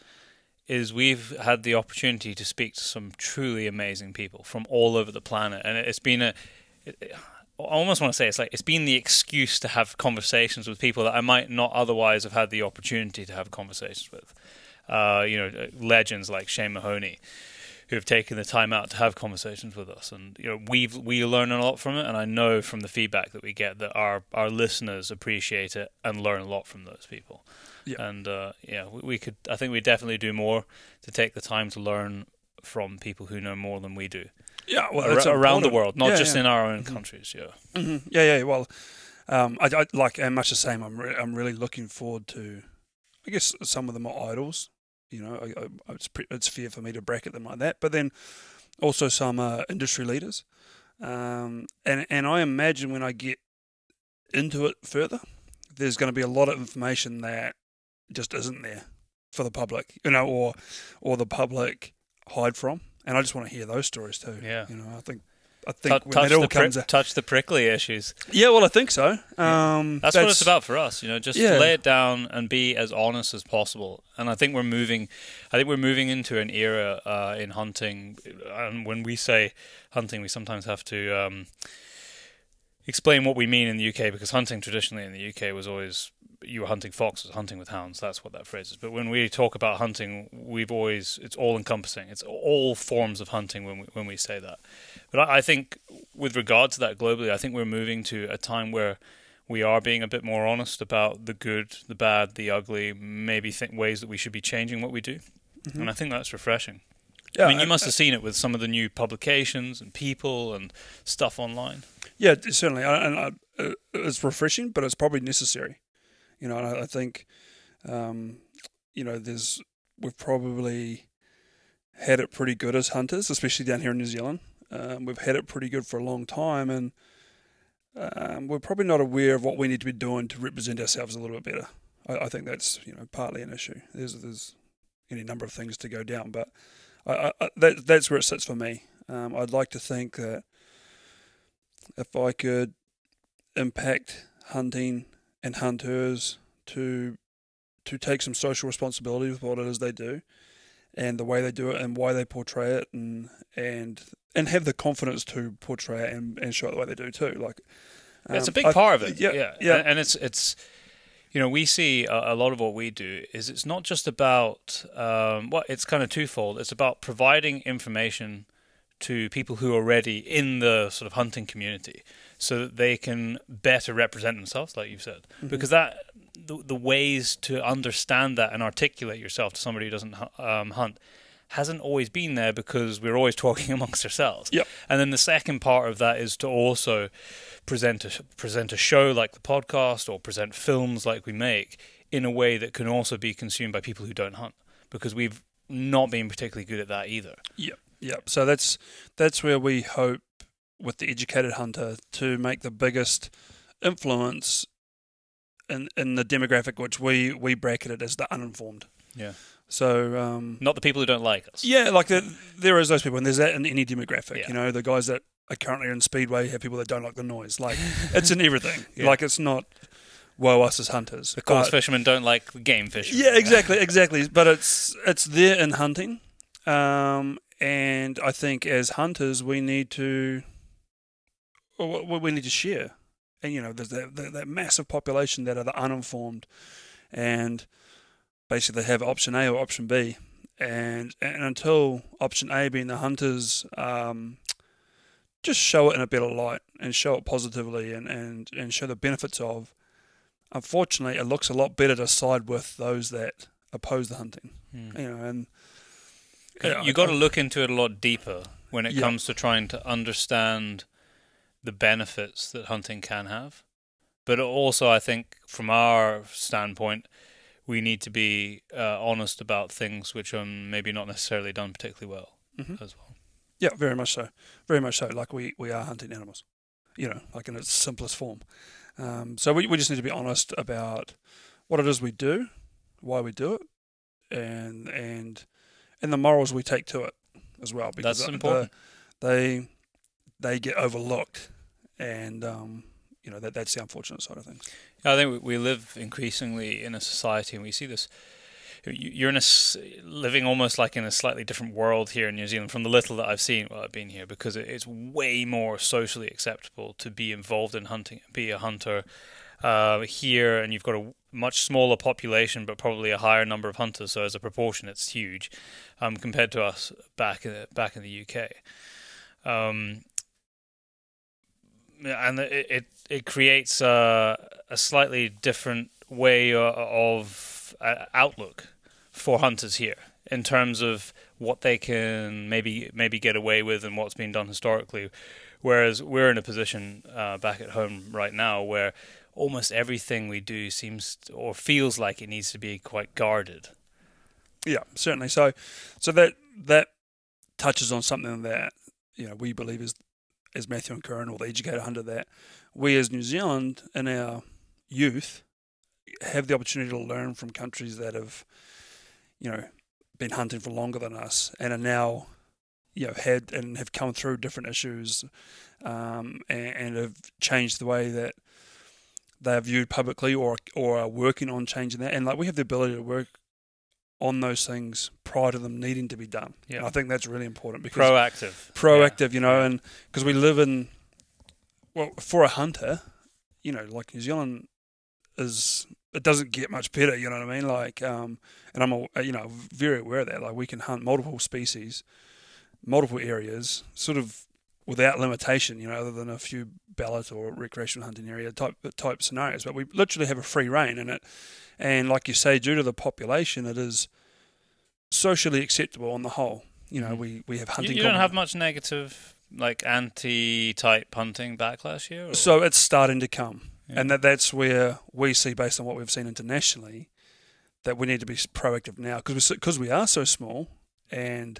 is we've had the opportunity to speak to some truly amazing people from all over the planet, and it's been I almost want to say it's been the excuse to have conversations with people that I might not otherwise have had the opportunity to have conversations with. Legends like Shane Mahoney, who have taken the time out to have conversations with us, and you know we learn a lot from it. And I know from the feedback that we get that our listeners appreciate it and learn a lot from those people. Yeah. And I think we definitely do more to take the time to learn from people who know more than we do. Yeah, well, around the world, not just in our own countries. Yeah. Mm-hmm. Yeah. Well, I like, and much the same. I'm really looking forward to, I guess, some of them are idols. You know, it's fair for me to bracket them like that. But then also some industry leaders, and I imagine when I get into it further, there's going to be a lot of information that just isn't there for the public, you know, or the public hide from. And I just want to hear those stories too. Yeah. You know, I think. I think when that all comes out, touch the prickly issues. Yeah, well, I think so. That's what it's about for us, just lay it down and be as honest as possible. And I think we're moving into an era in hunting. And when we say hunting, we sometimes have to explain what we mean in the UK, because hunting traditionally in the UK was always, you were hunting foxes, hunting with hounds. That's what that phrase is. But when we talk about hunting, it's all encompassing. It's all forms of hunting when we say that. But I think with regard to that globally, I think we're moving to a time where we are being a bit more honest about the good, the bad, the ugly, maybe ways that we should be changing what we do. Mm-hmm. And I think that's refreshing. Yeah, I mean, you must have seen it with some of the new publications and people and stuff online. Yeah, certainly. And it's refreshing, but it's probably necessary. And I think, we've probably had it pretty good as hunters, especially down here in New Zealand. We've had it pretty good for a long time, and we're probably not aware of what we need to be doing to represent ourselves a little bit better. I think that's partly an issue. There's any number of things to go down, but that's where it sits for me. I'd like to think that if I could impact hunting and hunters to take some social responsibility with what it is they do, and the way they do it, and why they portray it, and have the confidence to portray it and show it the way they do too. It's a big part of it. Yeah. And it's we see a lot of what we do is it's not just about it's kind of twofold. It's about providing information to people who are already in the sort of hunting community, so that they can better represent themselves, like you've said. Mm-hmm. Because the ways to understand that and articulate yourself to somebody who doesn't hunt hasn't always been there, because we're always talking amongst ourselves. Yep. And then the second part of that is to also present a show like the podcast, or present films like we make, in a way that can also be consumed by people who don't hunt, because we've not been particularly good at that either. Yep. So that's where we hope, with the educated hunter, to make the biggest influence in the demographic which we bracketed as the uninformed. Yeah. So not the people who don't like us. Yeah, like there is those people, and there's that in any demographic. Yeah. The guys that are currently in Speedway have people that don't like the noise. Like, it's in everything. Yeah. Like, it's not woe us as hunters. The coarse fishermen don't like the game fishermen. Yeah, exactly. But it's there in hunting, and I think as hunters we need to share. And there's that massive population that are the uninformed, and basically they have option A or option B, and until option A, being the hunters, just show it in a better light and show it positively and show the benefits of. Unfortunately, it looks a lot better to side with those that oppose the hunting. And you got to look into it a lot deeper when it comes to trying to understand the benefits that hunting can have. But also, I think, from our standpoint, we need to be honest about things which are maybe not necessarily done particularly well as well. Yeah, very much so. Very much so. Like, we are hunting animals, like in its simplest form. So we just need to be honest about what it is we do, why we do it, and the morals we take to it as well. Because that's important. They get overlooked, and that's the unfortunate side of things. I think we live increasingly in a society, and we see this. You're living almost like in a slightly different world here in New Zealand from the little that I've seen while I've been here, because it's way more socially acceptable to be involved in hunting, be a hunter here, and you've got a much smaller population but probably a higher number of hunters, so as a proportion it's huge compared to us back in the UK. And it creates a slightly different way of outlook for hunters here in terms of what they can maybe get away with and what's been done historically, whereas we're in a position back at home right now where almost everything we do seems or feels like it needs to be quite guarded. Yeah, certainly. So that touches on something that we believe is, as Matthew and Kuran, or the educated hunter, that we as New Zealand in our youth have the opportunity to learn from countries that have been hunting for longer than us and are now had and have come through different issues, and have changed the way that they are viewed publicly, or are working on changing that. And like, we have the ability to work on those things prior to them needing to be done. Yeah. And I think that's really important, because proactive, yeah. And because we live in, well, for a hunter, like New Zealand it doesn't get much better, you know what I mean? Like, and I'm, very aware of that. Like, we can hunt multiple species, multiple areas, sort of without limitation, other than a few ballot or recreational hunting area type scenarios. But we literally have a free reign in it. And like you say, due to the population, it is socially acceptable on the whole. We have hunting. You don't have much negative, like, anti-type hunting backlash here? Or? So it's starting to come. Yeah. And that's where we see, based on what we've seen internationally, that we need to be proactive now, because we are so small, and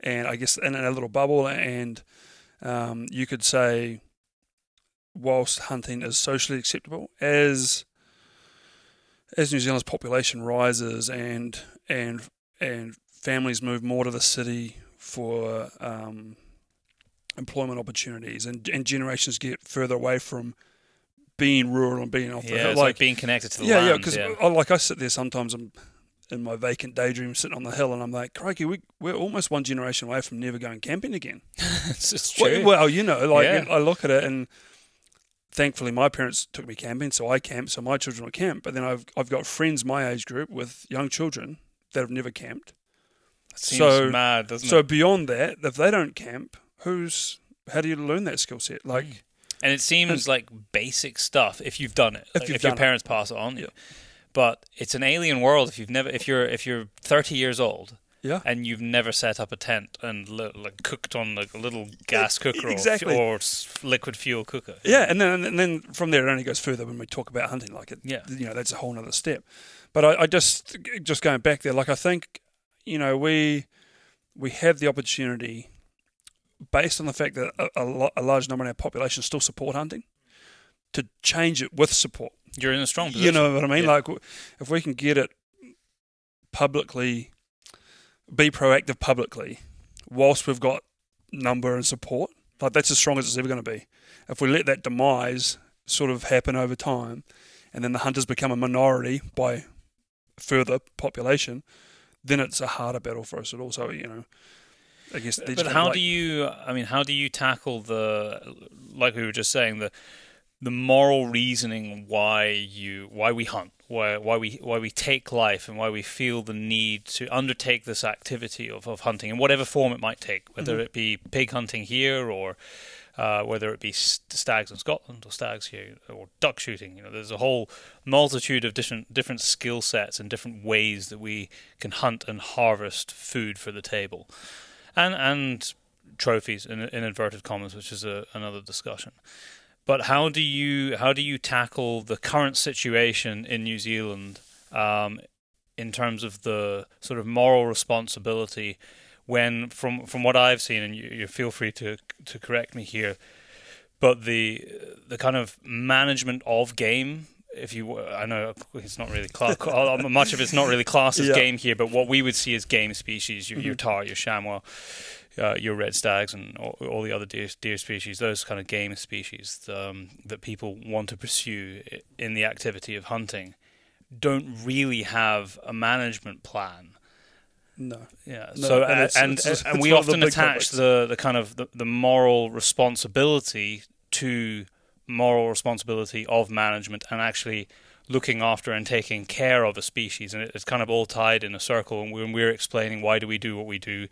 I guess in a little bubble, and you could say, whilst hunting is socially acceptable, as New Zealand's population rises and families move more to the city for employment opportunities, and generations get further away from being rural and being off the hill, it's like being connected to the land. Because I sit there sometimes, I'm in my vacant daydream sitting on the hill, and I'm like, crikey, we're almost one generation away from never going camping again. It's true. Well, I look at it, and thankfully my parents took me camping, so I camped, so my children will camp. But then I've got friends my age group with young children that have never camped. That seems mad, doesn't it? So beyond that, if they don't camp, how do you learn that skill set? Like. And it seems like basic stuff if you've done it. If your parents pass it on. Yeah. But it's an alien world if you're 30 years old, and you've never set up a tent and cooked on a little gas cooker or liquid fuel cooker. Yeah, and then from there it only goes further when we talk about hunting. Like, that's a whole other step. But I just going back there, like, I think we have the opportunity, based on the fact that a large number of our population still support hunting, to change it with support. You're in a strong position. You know what I mean? Yeah. Like, if we can get it publicly, be proactive publicly, whilst we've got number and support, like, that's as strong as it's ever going to be. If we let that demise sort of happen over time, and then the hunters become a minority by further population, then it's a harder battle for us at all. So, I guess. But how do you tackle like we were just saying, the moral reasoning why we hunt, why we take life, and why we feel the need to undertake this activity of hunting in whatever form it might take, whether it be pig hunting here, or whether it be stags in Scotland, or stags here, or duck shooting. There's a whole multitude of different skill sets and different ways that we can hunt and harvest food for the table. And trophies in inverted commas, which is another discussion. But how do you tackle the current situation in New Zealand in terms of the sort of moral responsibility, when from what I've seen, and you feel free to correct me here, but the kind of management of game. I know it's not really much of it's not really classed as game here, but what we would see as game species, your tar, your chamois, your red stags, and all the other deer species, those kind of game species that people want to pursue in the activity of hunting, don't really have a management plan. No. Yeah. No, so and we often attach the kind of the moral responsibility to moral responsibility of management and actually looking after and taking care of a species, and it's kind of all tied in a circle. And when we're explaining why do we do what we do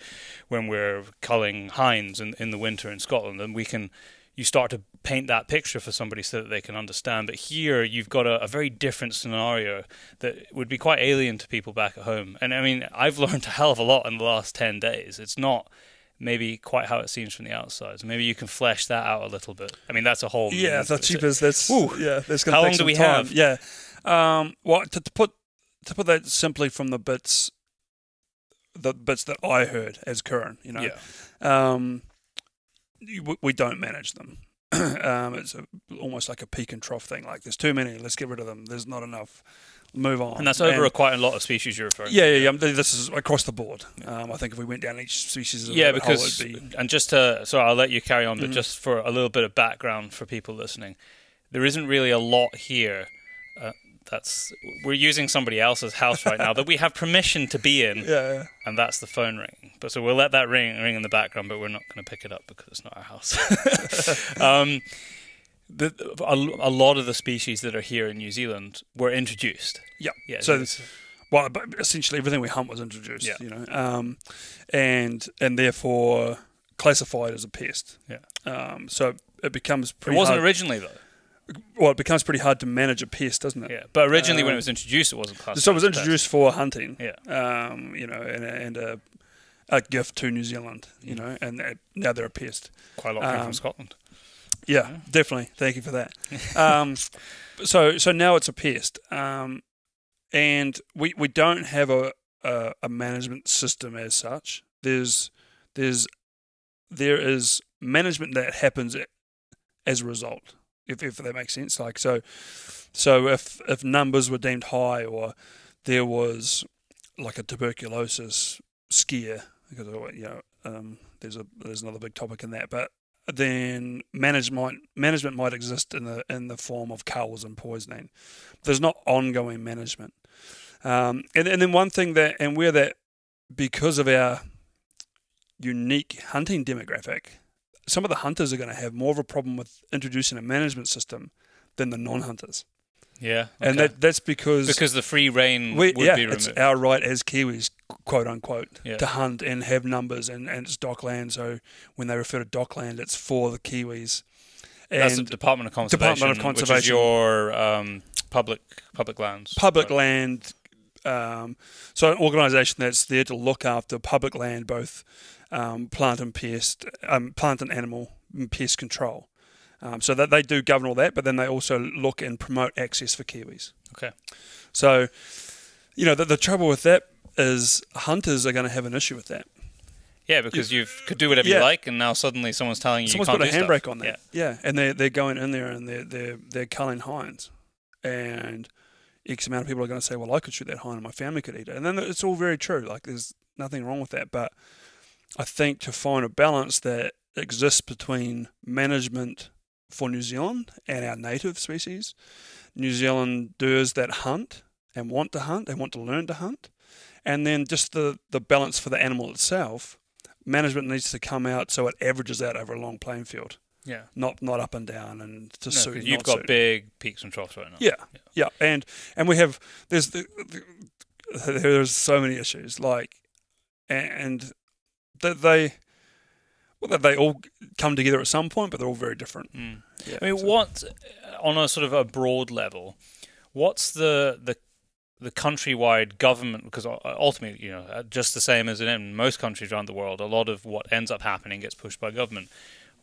when we're culling hinds in the winter in Scotland, and you start to paint that picture for somebody so that they can understand. But here you've got a very different scenario that would be quite alien to people back at home. And I mean, I've learned a hell of a lot in the last 10 days. It's not maybe quite how it seems from the outside. So maybe you can flesh that out a little bit. I mean, that's a whole... Yeah, that's cheapers. That's going to take some time. How long do we have? Yeah. Well, to put that simply from the bits that I heard as Kuran, we don't manage them. It's almost like a peak and trough thing. Like, there's too many, let's get rid of them. There's not enough, move on. And that's over quite a lot of species you're referring to. Yeah. This is across the board. I think if we went down each species, because it'd be... and just to, so I'll let you carry on, but just for a little bit of background for people listening, there isn't really a lot here. We're using somebody else's house right now that we have permission to be in, and that's the phone ringing. But so we'll let that ring in the background, but we're not going to pick it up because it's not our house. A lot of the species that are here in New Zealand were introduced. Yeah. So, essentially everything we hunt was introduced. Yeah. You know, and therefore classified as a pest. Yeah. So it becomes pretty. It wasn't hard. Originally though. Well, it becomes pretty hard to manage a pest, doesn't it? Yeah, but originally when it was introduced, it wasn't classified. So it was introduced for hunting. Yeah. You know, and a gift to New Zealand. You know, and now they're a pest. Quite a lot came from Scotland. Yeah, definitely. Thank you for that. So now it's a pest, and we don't have a management system as such. There is management that happens as a result. If that makes sense, like so if numbers were deemed high or there was like a tuberculosis scare, because there's another big topic in that, but then management might exist in the form of culls and poisoning. There's not ongoing management, and then one thing because of our unique hunting demographic, some of the hunters are going to have more of a problem with introducing a management system than the non-hunters. Yeah, okay. And that's because the free reign would be removed. It's our right as Kiwis, quote unquote, to hunt and have numbers, and it's dockland. So when they refer to dockland, it's for the Kiwis. And that's the Department of Conservation, which is your public lands. Public land. So an organisation that's there to look after public land, both plant and animal pest control. So that they do govern all that, but then they also look and promote access for Kiwis. Okay. So, you know, the trouble with that is hunters are going to have an issue with that. Yeah, because you could do whatever you like, and now suddenly someone's telling you someone's you can't put a do handbrake stuff. on that. Yeah, and they're going in there and they're culling hinds, and X amount of people are going to say, well, I could shoot that hind and my family could eat it, and then it's all very true. Like there's nothing wrong with that, but I think to find a balance that exists between management for New Zealand and our native species, New Zealanders that hunt and want to learn to hunt, and then just the balance for the animal itself, management needs to come out so it averages out over a long playing field. Yeah. Not up and down and to suit. Because you've got big peaks and troughs right now. Yeah. And we have there's so many issues, like, and that they all come together at some point, but they're all very different. Yeah, I mean, what on a sort of a broad level, what's the countrywide government? Because ultimately, you know, just the same as in most countries around the world, a lot of what ends up happening gets pushed by government.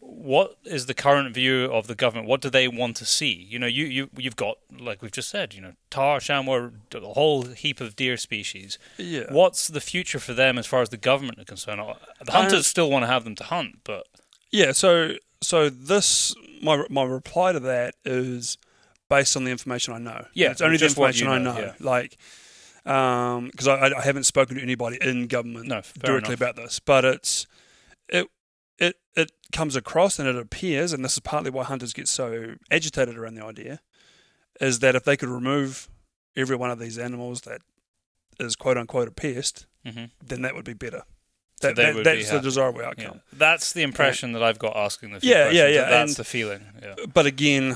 What is the current view of the government? What do they want to see? You know, you've got, like we've just said, you know, tahr, chamois, a whole heap of deer species. Yeah. What's the future for them as far as the government are concerned? The hunters still want to have them to hunt, but yeah. So this my reply to that is based on the information I know. Yeah, it's only the information I know. Yeah. Like, because I haven't spoken to anybody in government directly about this, but it comes across and it appears, and this is partly why hunters get so agitated around the idea, is that if they could remove every one of these animals that is quote unquote a pest, then that would be better. That's the desirable outcome. Yeah. That's the impression that I've got asking the few questions. Yeah. That's the feeling. Yeah. But again,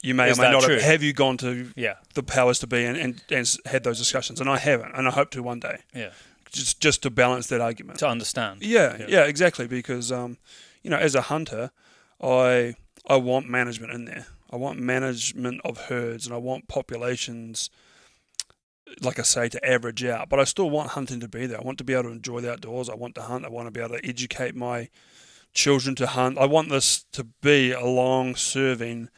you may or may not have you gone to the powers to be and had those discussions, and I haven't, and I hope to one day. Yeah. Just to balance that argument. To understand. Yeah, exactly. Because you know, as a hunter, I want management in there. I want management of herds, and I want populations, like I say, to average out. But I still want hunting to be there. I want to be able to enjoy the outdoors. I want to hunt. I want to be able to educate my children to hunt. I want this to be a long-serving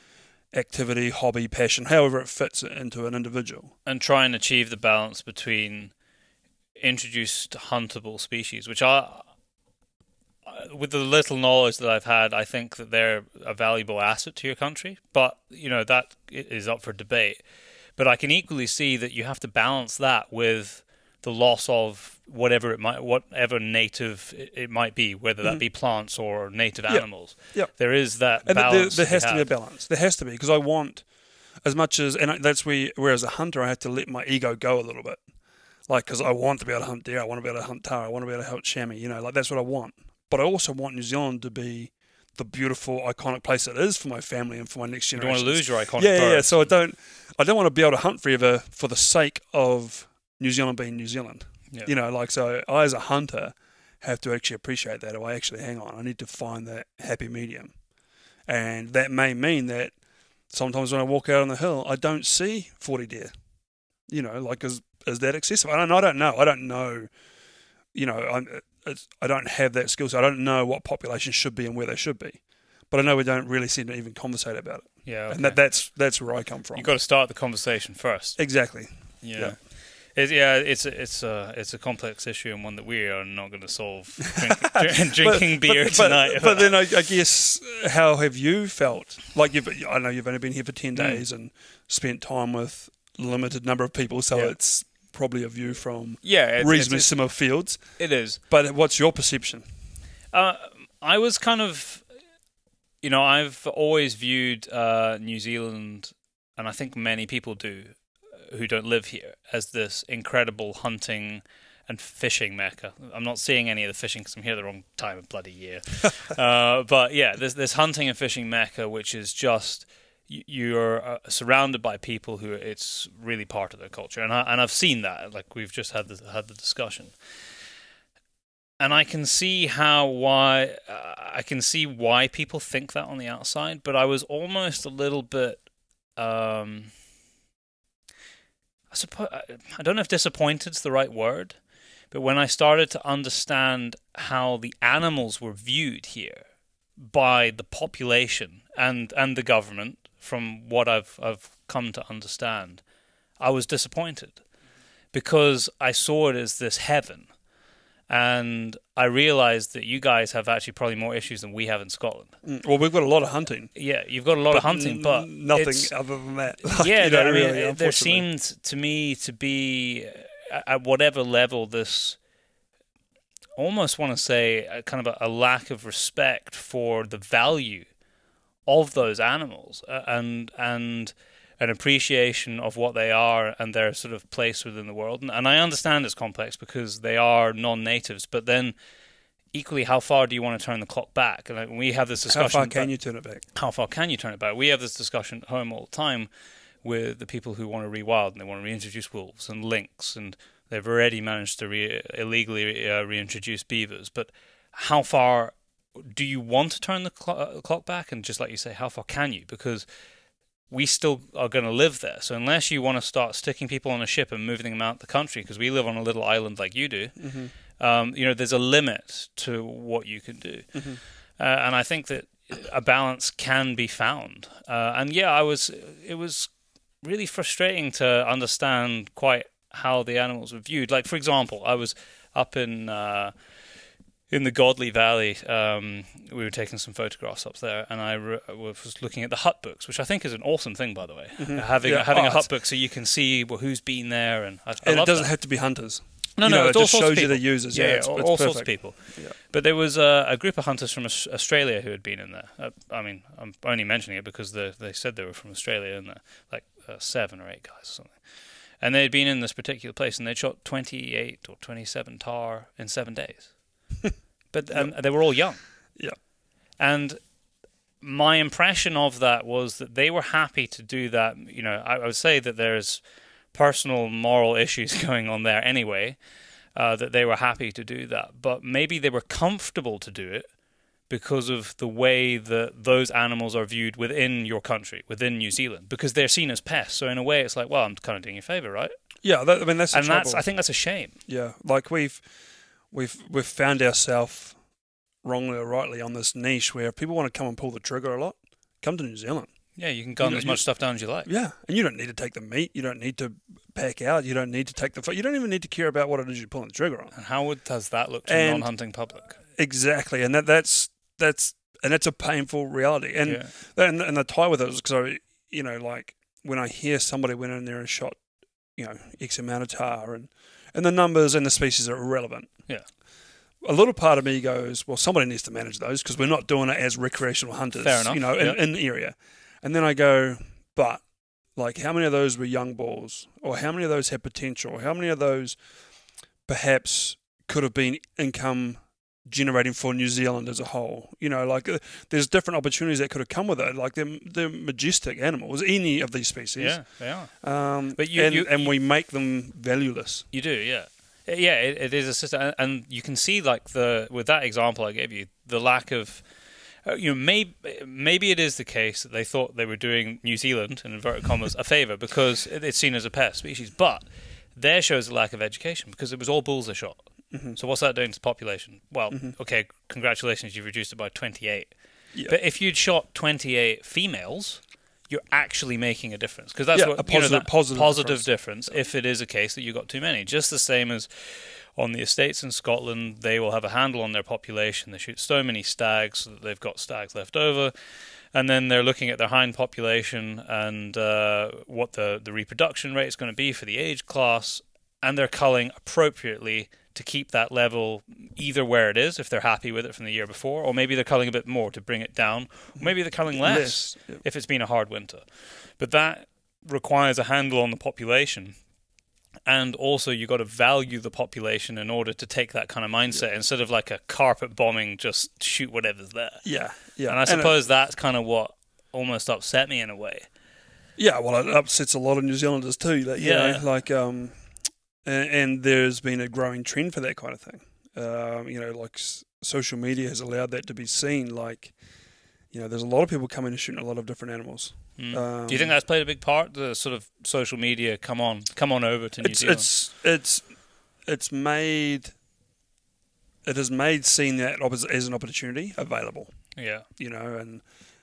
activity, hobby, passion, however it fits into an individual. And try and achieve the balance between introduced huntable species, which are, with the little knowledge that I've had, I think that they're a valuable asset to your country. But, you know, that is up for debate. But I can equally see that you have to balance that with the loss of whatever native it might be, whether that be plants or native animals. Yep. There is that And balance. there has to be a balance. There has to be, because I want, as much as, and that's where as a hunter I have to let my ego go a little bit. Like, because I want to be able to hunt deer, I want to be able to hunt tara, I want to be able to hunt chamois, like that's what I want. But I also want New Zealand to be the beautiful, iconic place it is for my family and for my next generation. You don't want to lose your iconic Yeah. birds. So I don't want to be able to hunt forever for the sake of New Zealand being New Zealand. Yeah. So I as a hunter have to actually appreciate that. Or hang on, I need to find that happy medium. And that may mean that sometimes when I walk out on the hill, I don't see 40 deer. Is that excessive? I don't know. I don't know. I don't have that skill, so I don't know what population should be and where they should be. But I know we don't really seem to even conversate about it. Yeah, okay. And that's where I come from. You've got to start the conversation first. Exactly. Yeah. It's a complex issue, and one that we are not going to solve drinking beer tonight. But then I guess, how have you felt? Like, I know you've only been here for 10 days and spent time with a limited number of people, so it's probably a view from reasonably similar fields. It is. But what's your perception? I was kind of, I've always viewed New Zealand, and I think many people do, who don't live here, as this incredible hunting and fishing mecca. I'm not seeing any of the fishing because I'm here the wrong time of bloody year. But yeah, this hunting and fishing mecca, which is just, you're surrounded by people who it's really part of their culture, and I've seen that. Like, we've just had the discussion, and I can see why people think that on the outside. But I was almost a little bit, I don't know if disappointed's the right word, but when I started to understand how the animals were viewed here by the population and the government, from what I've come to understand, I was disappointed, because I saw it as this heaven, and I realised that you guys have actually probably more issues than we have in Scotland. Well, we've got a lot of hunting. Yeah, you've got a lot of hunting, but nothing other than that. There seemed to me to be, at whatever level, this, almost want to say, kind of a lack of respect for the value of those animals, and an appreciation of what they are and their sort of place within the world. And I understand it's complex because they are non-natives, but then equally, how far do you want to turn the clock back? And we have this discussion. How far can you turn it back? How far can you turn it back? We have this discussion at home all the time with the people who want to rewild, and they want to reintroduce wolves and lynx, and they've already managed to illegally reintroduce beavers. But how far do you want to turn the clock back? And just like you say, how far can you? Because we still are going to live there. So unless you want to start sticking people on a ship and moving them out the country, because we live on a little island like you do, there's a limit to what you can do. And I think that a balance can be found. It was really frustrating to understand quite how the animals were viewed. Like, for example, I was up in the Godley Valley. We were taking some photographs up there, and I was looking at the hut books, which I think is an awesome thing, by the way. Having a hut book so you can see who's been there, and it doesn't have to be hunters. No, it all just sorts of shows you people. the users. It's all perfect. sorts of people. Yeah. But there was a group of hunters from Australia who had been in there. I'm only mentioning it because they said they were from Australia, and like 7 or 8 guys or something. And they had been in this particular place, and they'd shot 28 or 27 tar in 7 days. But they were all young. Yeah. And my impression of that was that they were happy to do that. I would say that there's personal moral issues going on there anyway, that they were happy to do that. But maybe they were comfortable to do it because of the way that those animals are viewed within your country, within New Zealand, because they're seen as pests. So in a way, it's like, well, I'm kind of doing you a favour, right? Yeah, that's the trouble. I think that's a shame. Yeah, like we've found ourselves wrongly or rightly on this niche where people want to come and pull the trigger a lot. Come to New Zealand. Yeah, you can gun as much stuff down as you like. Yeah, and you don't need to take the meat. You don't need to pack out. You don't need to take the. You don't even need to care about what it is you're pulling the trigger on. And how does that look to a non-hunting public? Exactly, and that's a painful reality. And the tie with it is because when I hear somebody went in there and shot, X amount of tahr, and the numbers and the species are irrelevant. Yeah. A little part of me goes, well, somebody needs to manage those because we're not doing it as recreational hunters, Fair enough. In the area. And then I go, but like, how many of those were young bulls, or how many of those had potential, or how many of those perhaps could have been income generating for New Zealand as a whole? There's different opportunities that could have come with it. Like they're majestic animals, any of these species. Yeah, they are. But we make them valueless. You do, yeah. Yeah, it is a system, and you can see with that example I gave you, the lack of, maybe it is the case that they thought they were doing New Zealand, in inverted commas, a favour because it's seen as a pest species, but there shows a lack of education because it was all bulls they shot. Mm-hmm. So what's that doing to the population? Well, okay, congratulations, you've reduced it by 28. Yeah. But if you'd shot 28 females, you're actually making a difference because that's what a positive difference. If it is a case that you got too many, just the same as on the estates in Scotland, they will have a handle on their population. They shoot so many stags so that they've got stags left over, and then they're looking at their hind population and what the reproduction rate is going to be for the age class, and they're culling appropriately to keep that level either where it is if they're happy with it from the year before, or maybe they're culling a bit more to bring it down, or maybe they're culling less if it's been a hard winter. But that requires a handle on the population, and also you've got to value the population in order to take that kind of mindset instead of like a carpet bombing, just shoot whatever's there. Yeah. And I suppose that's kind of what almost upset me in a way. Yeah, well, it upsets a lot of New Zealanders too. And there's been a growing trend for that kind of thing. Social media has allowed that to be seen. There's a lot of people coming and shooting a lot of different animals. Do you think that's played a big part? The sort of social media, come on over to New Zealand. It has made seeing that as an opportunity available. Yeah.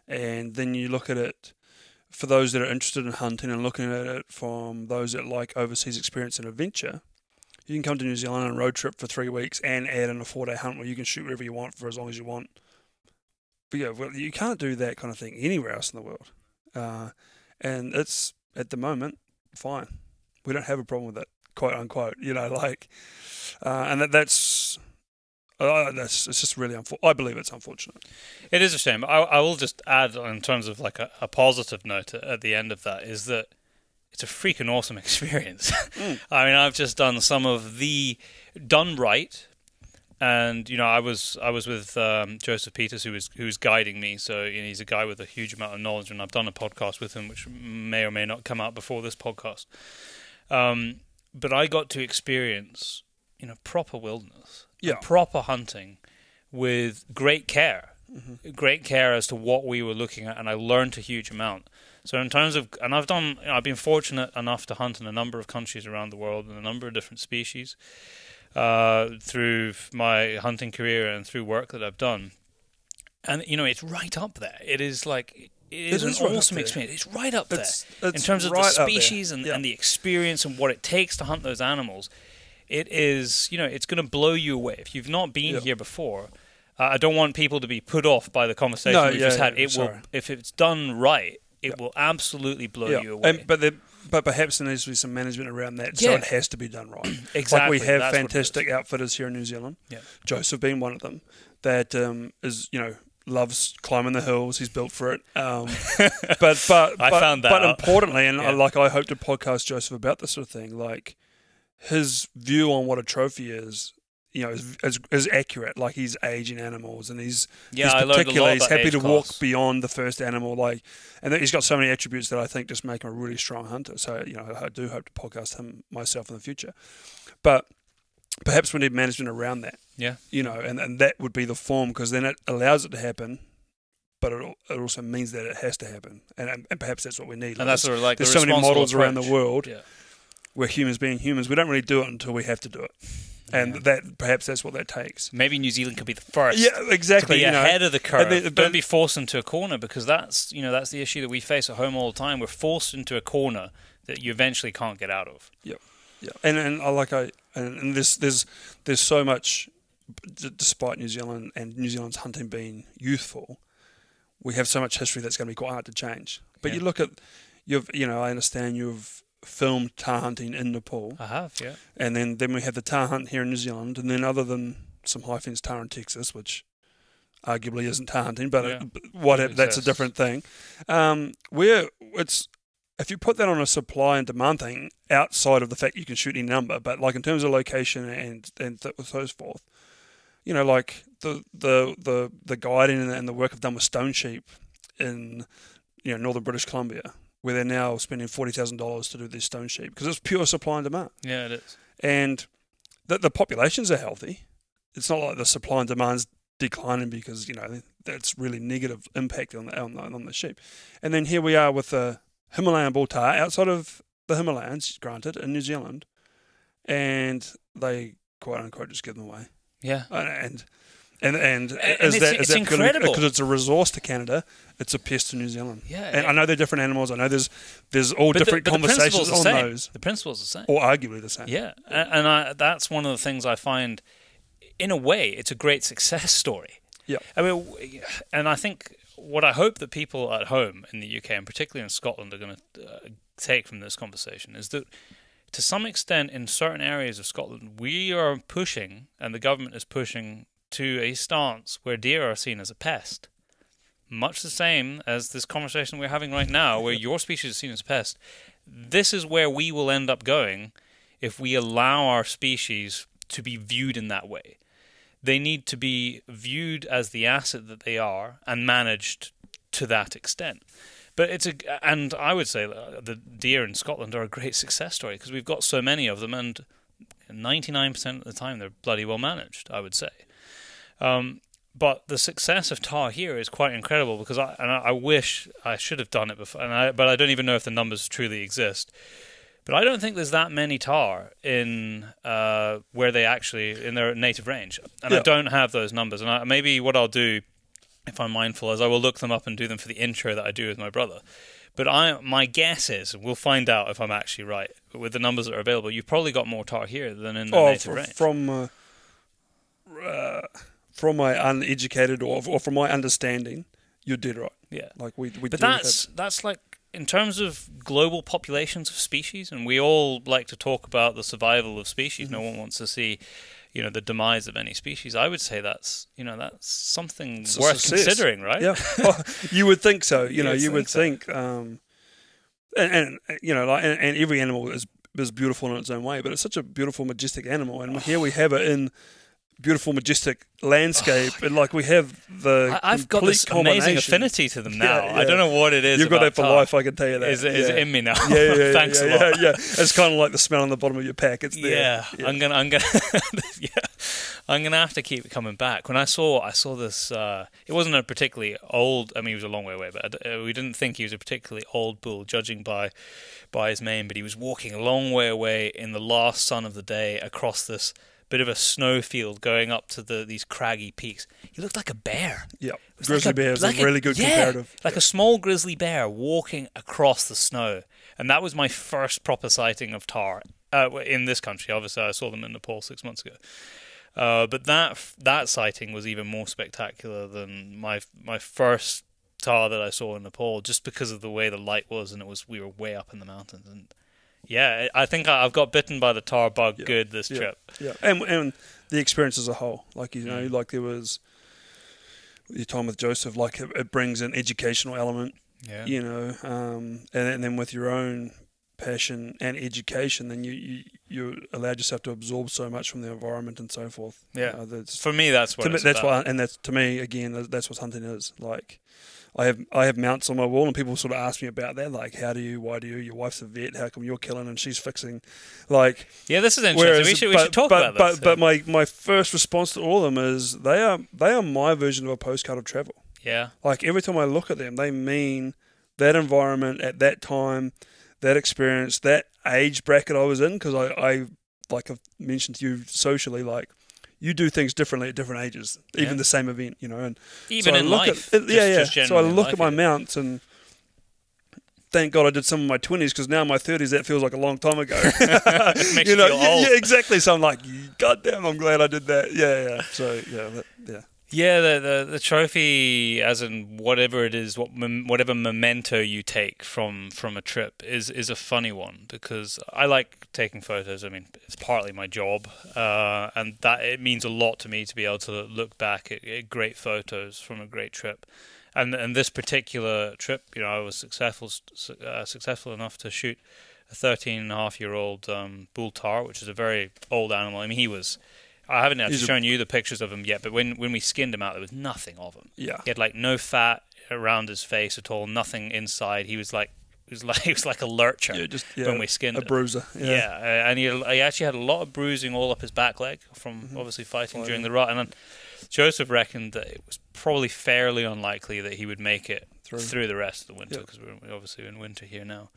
And then you look at it. For those that are interested in hunting and looking at it from those that like overseas experience and adventure, you can come to New Zealand on a road trip for 3 weeks and add in a 4-day hunt where you can shoot wherever you want for as long as you want. But you can't do that kind of thing anywhere else in the world. And it's, at the moment, fine. We don't have a problem with it, quote unquote. And that's it's just really unfortunate. I believe it's unfortunate. It is a shame. I will just add, in terms of like a positive note at the end of that, is that it's a freaking awesome experience. I mean, I've just done some of the done right, and I was with Joseph Peters, who was guiding me. So he's a guy with a huge amount of knowledge, and I've done a podcast with him, which may or may not come out before this podcast. But I got to experience proper wilderness. Yeah. Proper hunting with great care. Great care as to what we were looking at, and I learned a huge amount. So in terms of, and I've been fortunate enough to hunt in a number of countries around the world and a number of different species through my hunting career and through work that I've done. And it's right up there. It is like it is an awesome experience. It's right up there in terms of the species and the experience and what it takes to hunt those animals. It is, it's going to blow you away. If you've not been here before, I don't want people to be put off by the conversation we just had. It will, if it's done right, it will absolutely blow you away. But perhaps there needs to be some management around that, so it has to be done right. Exactly. Like we have fantastic outfitters here in New Zealand. Yeah. Joseph being one of them, that is, loves climbing the hills. He's built for it. But I found that But out. importantly, and I hope to podcast Joseph about this sort of thing, like his view on what a trophy is, is accurate. Like he's aging animals, and he's particular. He's happy to walk beyond the first animal. And he's got so many attributes that I think just make him a really strong hunter. So I do hope to podcast him myself in the future. But perhaps we need management around that. Yeah. And that would be the form, because then it allows it to happen. But it also means that it has to happen, and perhaps that's what we need. And that's sort of like there's so many models around the world. Yeah. We're humans being humans. We don't really do it until we have to do it. And perhaps that's what that takes. Maybe New Zealand could be the first. Yeah, exactly. To be ahead of the curve. Don't be forced into a corner, because that's the issue that we face at home all the time. We're forced into a corner that you eventually can't get out of. Yeah. And there's so much, despite New Zealand and New Zealand's hunting being youthful, we have so much history that's going to be quite hard to change. But you look at I understand you've filmed tar hunting in Nepal, I have, yeah. and then we have the tar hunt here in New Zealand, and then other than some high fence tar in Texas, which arguably isn't tar hunting, but Yeah. whatever, that's a exists. different thing. If you put that on a supply and demand thing, outside of the fact you can shoot any number, but like in terms of location and so forth, like the guiding and the work I've done with stone sheep in northern British Columbia, where they're now spending $40,000 to do these stone sheep because it's pure supply and demand, Yeah, it is. and the populations are healthy. It's not like the supply and demand's declining because that's really negative impact on the sheep. And then here we are with the Himalayan bull tar outside of the Himalayas, granted, in New Zealand, and they quote unquote just give them away. Yeah. And it's incredible because it's a resource to Canada, it's a pest to New Zealand. Yeah. And I know they're different animals. I know there's all different conversations on those, The principle's the same. or arguably the same. Yeah, and that's one of the things I find. In a way, it's a great success story. Yeah. I mean, and I think what I hope that people at home in the UK, and particularly in Scotland, are going to take from this conversation is that, to some extent, in certain areas of Scotland, we are pushing, and the government is pushing, to a stance where deer are seen as a pest. Much the same as this conversation we're having right now, where your species is seen as a pest. This is where we will end up going if we allow our species to be viewed in that way. They need to be viewed as the asset that they are and managed to that extent. But and I would say the deer in Scotland are a great success story because we've got so many of them, and 99% of the time they're bloody well managed, I would say. But the success of tar here is quite incredible because I wish I should have done it before, but I don't even know if the numbers truly exist. But I don't think there's that many tar in where they actually in their native range, and I don't have those numbers. And maybe what I'll do, if I'm mindful, is I will look them up and do them for the intro that I do with my brother. But my guess is, we'll find out if I'm actually right. But with the numbers that are available, you've probably got more tar here than in the native range. From my uneducated or from my understanding, you're dead right. Yeah, like we. But that's like, in terms of global populations of species, and we all like to talk about the survival of species. No one wants to see, the demise of any species. I would say that's something worth considering, right? Yeah, you would think so. You would so. think, and every animal is beautiful in its own way, but it's such a beautiful, majestic animal, and here we have it in beautiful, majestic landscape, and like we have the I've got this amazing affinity to them now. Yeah. I don't know what it is. You've got that for tar. life, I can tell you that. Is it in me now? Yeah, Thanks a lot. Yeah. It's kind of like the smell on the bottom of your pack. It's there. Yeah. I'm gonna I'm gonna have to keep coming back. When I saw this, it wasn't a particularly old. I mean, he was a long way away, but we didn't think he was a particularly old bull, judging by his mane. But he was walking a long way away in the last sun of the day across this bit of a snowfield going up to these craggy peaks. He looked like a bear. Yeah, grizzly bear is a really good comparative. Like a small grizzly bear walking across the snow. And that was my first proper sighting of tar in this country. Obviously, I saw them in Nepal 6 months ago. But that sighting was even more spectacular than my first tar that I saw in Nepal, just because of the way the light was, and we were way up in the mountains. And yeah, I think I've got bitten by the tar bug good this trip. Yeah, and the experience as a whole, like like there was your time with Joseph, like it brings an educational element. Yeah. And then with your own passion and education, then you allowed yourself to absorb so much from the environment and so forth. Yeah, for me that's what it's about. That's to me again. That's what hunting is. Like, I have mounts on my wall, and people sort of ask me about that. Like, why do you? Your wife's a vet. How come you're killing and she's fixing? Like, yeah, this is interesting. We should talk about this. But my first response to all of them is they are my version of a postcard of travel. Yeah. Like, every time I look at them, they mean that environment at that time, that experience, that age bracket I was in, because I like I've mentioned to you socially, like, you do things differently at different ages, even the same event, and even so in life. So I look at my mounts, and thank God I did some in my 20s, because now in my 30s that feels like a long time ago. It makes you feel old. Yeah, exactly. So I'm like, God damn, I'm glad I did that. Yeah. So Yeah, the trophy, as in whatever it is, whatever memento you take from a trip is a funny one, because I like taking photos. I mean, it's partly my job, and that it means a lot to me to be able to look back at great photos from a great trip. And this particular trip, I was successful enough to shoot a 13-and-a-half-year-old bull tar, which is a very old animal. I mean, I haven't actually shown you the pictures of him yet, but when we skinned him out, there was nothing of him. Yeah. He had like no fat around his face at all, nothing inside. He was like a lurcher when we skinned him. A bruiser. Yeah, and he actually had a lot of bruising all up his back leg from obviously fighting during the rut. And then Joseph reckoned that it was probably fairly unlikely that he would make it through the rest of the winter, because we're obviously in winter here now.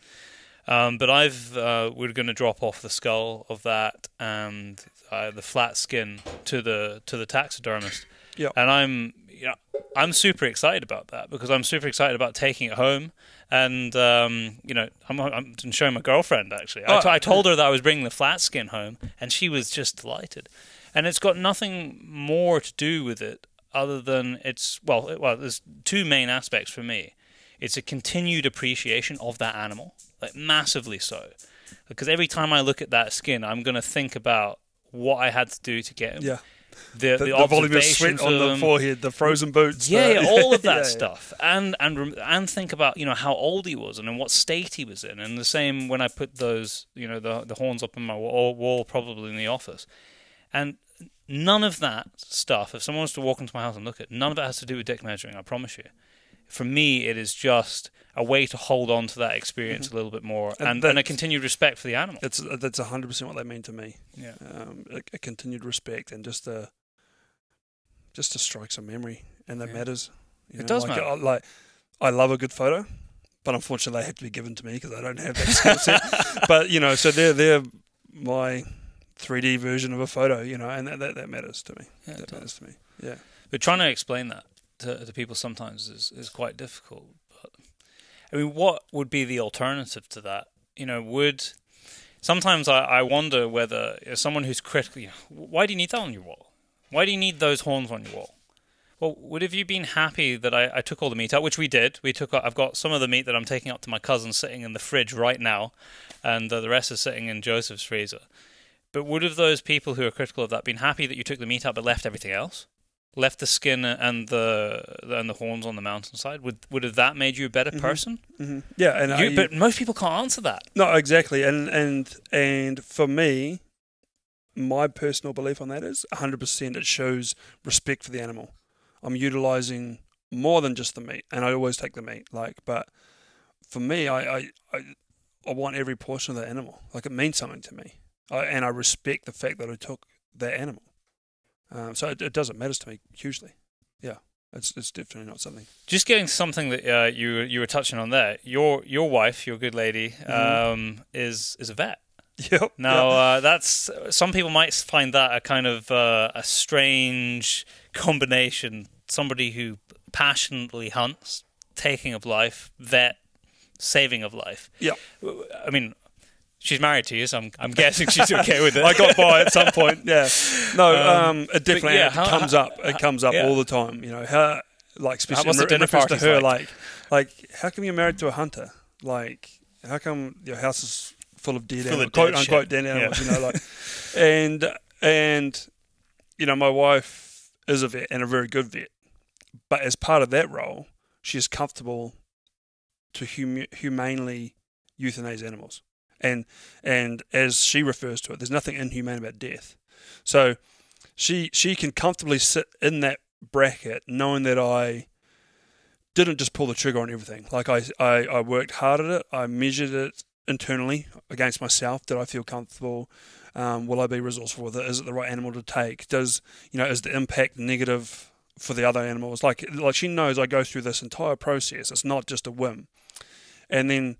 But we're going to drop off the skull of that and the flat skin to the taxidermist. Yeah. And I'm super excited about that, because I'm super excited about taking it home, and I'm showing my girlfriend actually. I told her that I was bringing the flat skin home, and she was just delighted. And it's got nothing more to do with it other than there's two main aspects for me. It's a continued appreciation of that animal, like massively so. Because every time I look at that skin, I'm going to think about what I had to do to get him. Yeah. The volume of sweat on the forehead, the frozen boots. All of that stuff. And think about, how old he was and in what state he was in. And the same when I put those, the horns up on my wall, probably in the office. And none of that stuff, if someone was to walk into my house and look at it, none of it has to do with dick measuring, I promise you. For me, it is just a way to hold on to that experience a little bit more, and a continued respect for the animal. That's 100% what they mean to me. Yeah, a continued respect, and just to strike some memory, and that matters. It does matter. I love a good photo, but unfortunately, they have to be given to me because I don't have that skill set. But so they're my 3D version of a photo, and that matters to me. Yeah, that matters to me. Yeah. But trying to explain that to people sometimes is quite difficult. But I mean, what would be the alternative to that? Sometimes I wonder whether someone who's critical, why do you need that on your wall? Why do you need those horns on your wall? Well, would have you been happy that I took all the meat out, which we did? I've got some of the meat that I'm taking up to my cousin sitting in the fridge right now, and the rest is sitting in Joseph's freezer. But would have those people who are critical of that been happy that you took the meat out but left everything else? Left the skin and the horns on the mountainside? Would have that made you a better person? Mm-hmm. Yeah, but most people can't answer that. No, exactly. And for me, my personal belief on that is 100%. It shows respect for the animal. I'm utilizing more than just the meat, and I always take the meat. But for me, I want every portion of the animal. It means something to me, and I respect the fact that I took that animal. So it doesn't matter to me hugely. Yeah, it's definitely not something. Just getting something that you were touching on there. Your wife, your good lady, is a vet. Yep. Now that's some people might find that a kind of a strange combination. Somebody who passionately hunts, taking of life, vet, saving of life. Yeah. I mean, she's married to you, so I'm guessing she's okay with it. I got by at some point. Yeah. No, it definitely comes up. It comes up all the time. How, especially in reference to her, like how come you're married to a hunter? How come your house is full of dead animals, quote unquote dead animals? And my wife is a vet and a very good vet, but as part of that role, she is comfortable to humanely euthanize animals. And as she refers to it, there's nothing inhumane about death. So she can comfortably sit in that bracket knowing that I didn't just pull the trigger on everything. I worked hard at it. I measured it internally against myself. Did I feel comfortable? Will I be resourceful with it? Is it the right animal to take? Is the impact negative for the other animals? Like she knows I go through this entire process. It's not just a whim. And then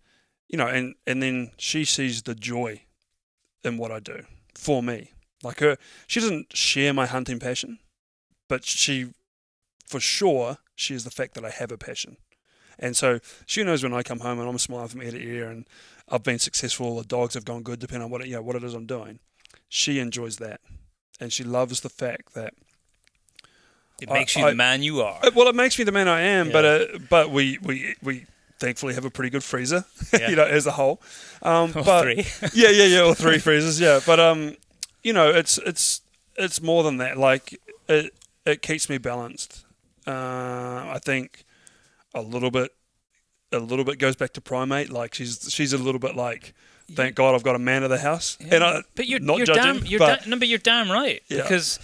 and then she sees the joy in what I do for me. She doesn't share my hunting passion, but for sure, shares the fact that I have a passion. And so she knows when I come home and I'm smiling from ear to ear and I've been successful, the dogs have gone good, depending on what it is I'm doing. She enjoys that. And she loves the fact that It makes you the man you are. Well, it makes me the man I am, Yeah. but we thankfully have a pretty good freezer, Yeah. as a whole. Or But 3. yeah, or 3 freezers, yeah. But it's more than that. Like it keeps me balanced. I think a little bit goes back to primate. Like she's a little bit like, thank God I've got a man of the house. Yeah. And but you're judging, you're damn right. Yeah. Because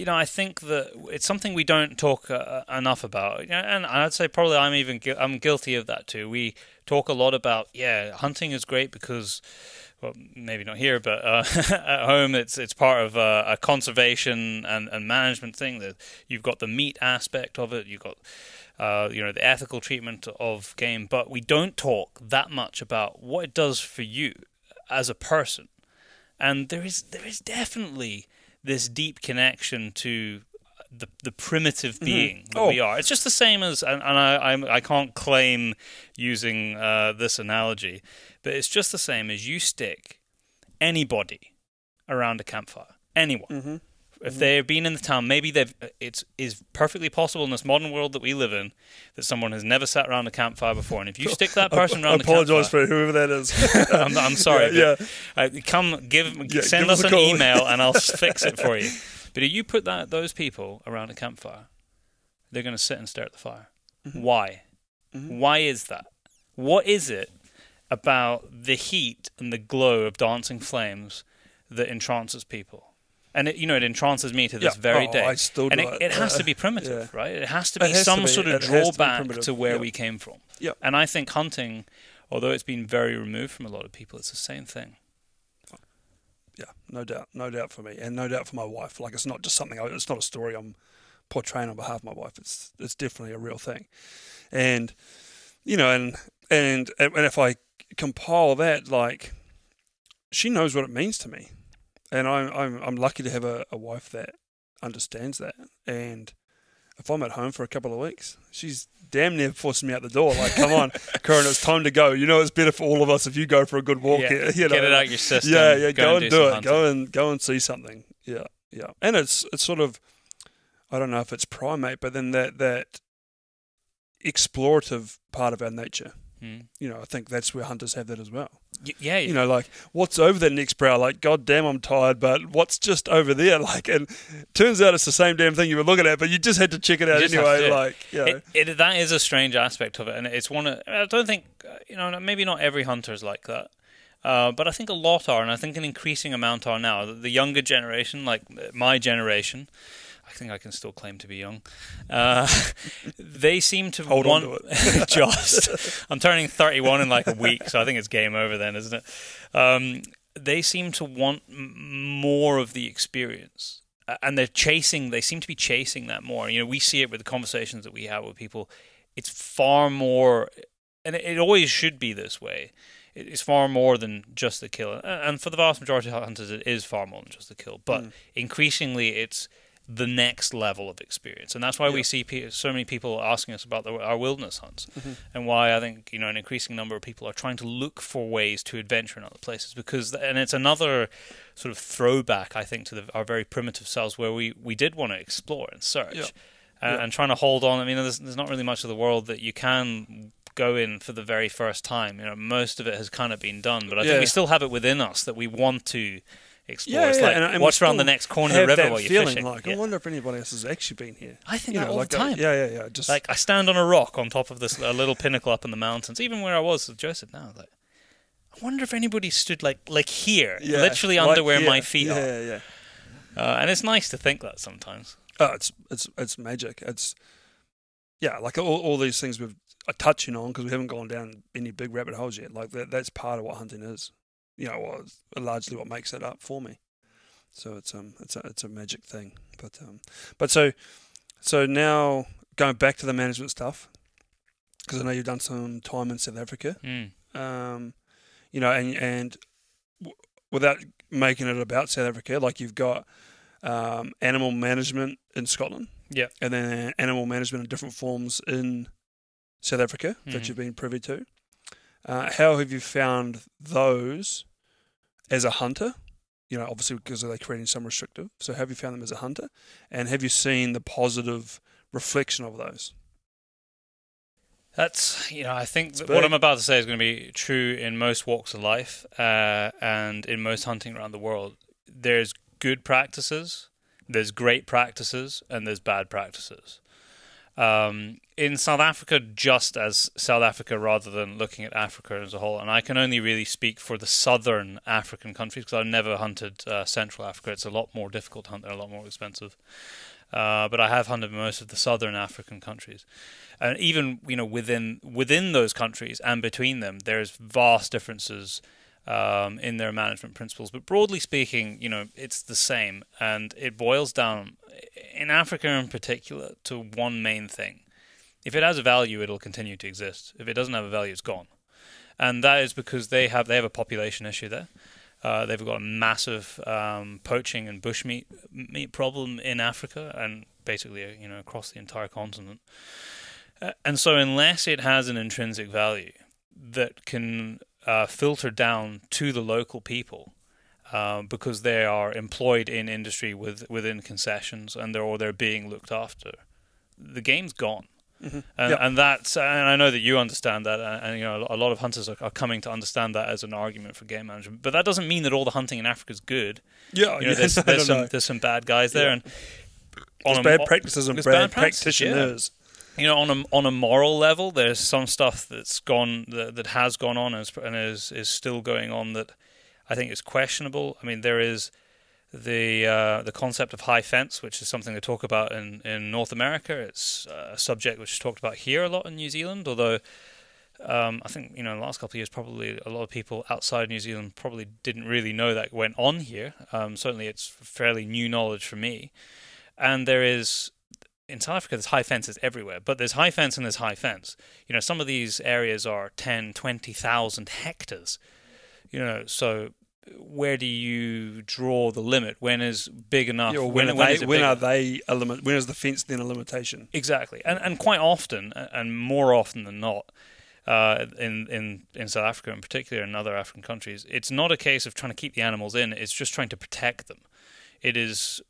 I think that it's something we don't talk enough about. And I'd say probably I'm guilty of that too. We talk a lot about hunting is great because, well, maybe not here, but at home it's part of a conservation and management thing. That you've got the meat aspect of it, you've got the ethical treatment of game, but we don't talk that much about what it does for you as a person. And there is definitely this deep connection to the primitive being that we are. It's just the same as, and I can't claim using this analogy, but it's just the same as you stick anybody around a campfire, anyone. If they've been in the town, maybe it is perfectly possible in this modern world that we live in that someone has never sat around a campfire before. And if you stick that person around the campfire... I apologise for whoever that is. I'm sorry. Yeah. Send us an email and I'll fix it for you. But if you put those people around a campfire, they're going to sit and stare at the fire. Why? Why is that? What is it about the heat and the glow of dancing flames that entrances people? And it entrances me to this very day. I still do it has to be primitive, right? It has to be sort of It has to be drawback primitive. to where we came from. Yep. And I think hunting, although it's been very removed from a lot of people, it's the same thing. Yeah, no doubt for me, and no doubt for my wife. Like, it's not just something. It's not a story I'm portraying on behalf of my wife. It's definitely a real thing, and and if I compile that, like, she knows what it means to me, and I'm lucky to have a wife that understands that. And if I'm at home for a couple of weeks, she's damn near forcing me out the door. Like, come on, Kuran, it's time to go. It's better for all of us if you go for a good walk. Get it out your system. Yeah, go and do it. Hunting. Go and see something. Yeah. And it's sort of, I don't know if it's primate, but then that explorative part of our nature. I think that's where hunters have that as well. Yeah. Like, what's over that next brow? Like, God damn, I'm tired, but what's just over there? Like, and turns out it's the same damn thing you were looking at, but you just had to check it out anyway. Like, that is a strange aspect of it, and it's one of, I don't think, maybe not every hunter's like that. But I think a lot are, and I think an increasing amount are now. The younger generation, like my generation, I think I can still claim to be young. They seem to hold on to it. I'm turning 31 in like a week, so I think it's game over then, isn't it? They seem to want more of the experience, and they seem to be chasing that more. We see it with the conversations that we have with people. It's far more, and it always should be this way. It's far more than just the kill, and for the vast majority of hunters, it is far more than just the kill. But increasingly, it's the next level of experience, and that's why we see so many people asking us about our wilderness hunts, and why I think an increasing number of people are trying to look for ways to adventure in other places, and it's another sort of throwback, I think, to our very primitive selves, where we did want to explore and search, and trying to hold on. I mean, there's not really much of the world that you can go in for the very first time. Most of it has kind of been done, but I think we still have it within us that we want to explore. It's like, and what's around the next corner of the river while you're fishing. Like, I wonder if anybody else has actually been here. I think that all the time. Just like, I stand on a rock on top of this little pinnacle up in the mountains, even where I was with Joseph now. Like, I wonder if anybody stood like here, literally under where my feet are. And it's nice to think that sometimes. Oh, it's magic. It's like all these things we're touching on, because we haven't gone down any big rabbit holes yet. Like, that's part of what hunting is. Largely what makes it up for me. So it's a magic thing. But so now going back to the management stuff, because I know you've done some time in South Africa. And without making it about South Africa, like, you've got animal management in Scotland, and then animal management in different forms in South Africa that you've been privy to. How have you found those as a hunter, obviously because they're creating some restrictive. So have you found them as a hunter? And have you seen the positive reflection of those? That's, I think that big. what I'm about to say is going to be true in most walks of life and in most hunting around the world. There's good practices, there's great practices, and there's bad practices. In South Africa, just as South Africa rather than looking at Africa as a whole, and I can only really speak for the southern African countries because I've never hunted Central Africa. It's a lot more difficult to hunt there, a lot more expensive. But I have hunted most of the southern African countries. And even, within those countries and between them, there's vast differences in their management principles. But broadly speaking, it's the same. And it boils down, in Africa in particular, to one main thing. If it has a value, it'll continue to exist. If it doesn't have a value, it's gone. And that is because they have a population issue there. They've got a massive poaching and bushmeat problem in Africa and basically, across the entire continent. And so unless it has an intrinsic value that can filter down to the local people because they are employed in industry within concessions and they're being looked after, the game's gone. Mm-hmm. And I know that you understand that, and a lot of hunters are coming to understand that as an argument for game management. But that doesn't mean that all the hunting in Africa is good. There's some bad guys there, and there's bad practices and bad practitioners. On a moral level, there's some stuff that's gone that has gone on and is still going on that I think is questionable. I mean, there is the concept of high fence, which is something they talk about in North America. It's a subject which is talked about here a lot in New Zealand, although I think in the last couple of years probably a lot of people outside New Zealand probably didn't really know that went on here. Certainly it's fairly new knowledge for me. And there is, in South Africa, there's high fences everywhere, but there's high fence and there's high fence. Some of these areas are 10, 20,000 hectares, so where do you draw the limit? When is big enough? When are they a limit? When is the fence then a limitation? Exactly, and quite often, and more often than not, in South Africa in particular, and other African countries, it's not a case of trying to keep the animals in. It's just trying to protect them. It is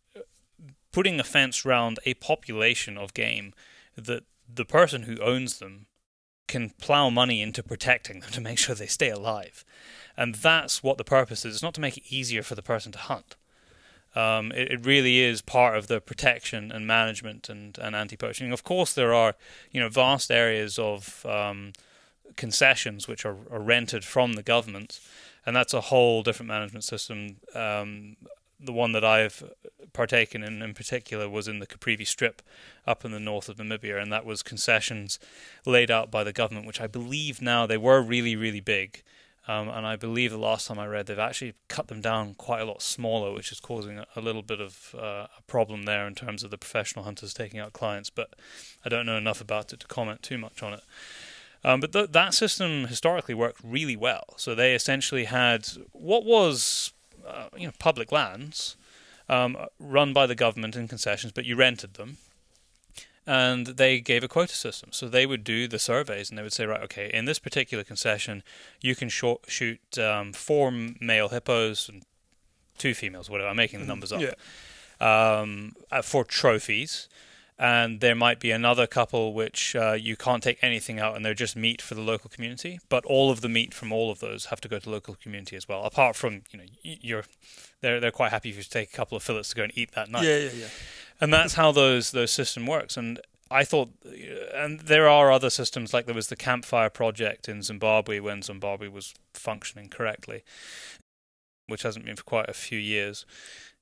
putting a fence around a population of game that the person who owns them can plow money into protecting them to make sure they stay alive. And that's what the purpose is. It's not to make it easier for the person to hunt. It really is part of the protection and management and anti-poaching. Of course, there are vast areas of concessions which are rented from the government, and that's a whole different management system. The one that I've partaken in particular was in the Caprivi Strip up in the north of Namibia, and that was concessions laid out by the government, which I believe now they were really, really big. And I believe the last time I read, they've actually cut them down quite a lot smaller, which is causing a little bit of a problem there in terms of the professional hunters taking out clients. But I don't know enough about it to comment too much on it. But that system historically worked really well. So they essentially had what was public lands run by the government in concessions, but you rented them. And they gave a quota system. So they would do the surveys and they would say, right, okay, in this particular concession, you can shoot 4 male hippos and 2 females, whatever. I'm making the numbers up. Yeah. For trophies. And there might be another couple which you can't take anything out and they're just meat for the local community. But all of the meat from all of those have to go to the local community as well. Apart from, they're quite happy if you take a couple of fillets to go and eat that night. Yeah. And that's how those system works. And I thought, and there are other systems, like there was the Campfire Project in Zimbabwe when Zimbabwe was functioning correctly, which hasn't been for quite a few years.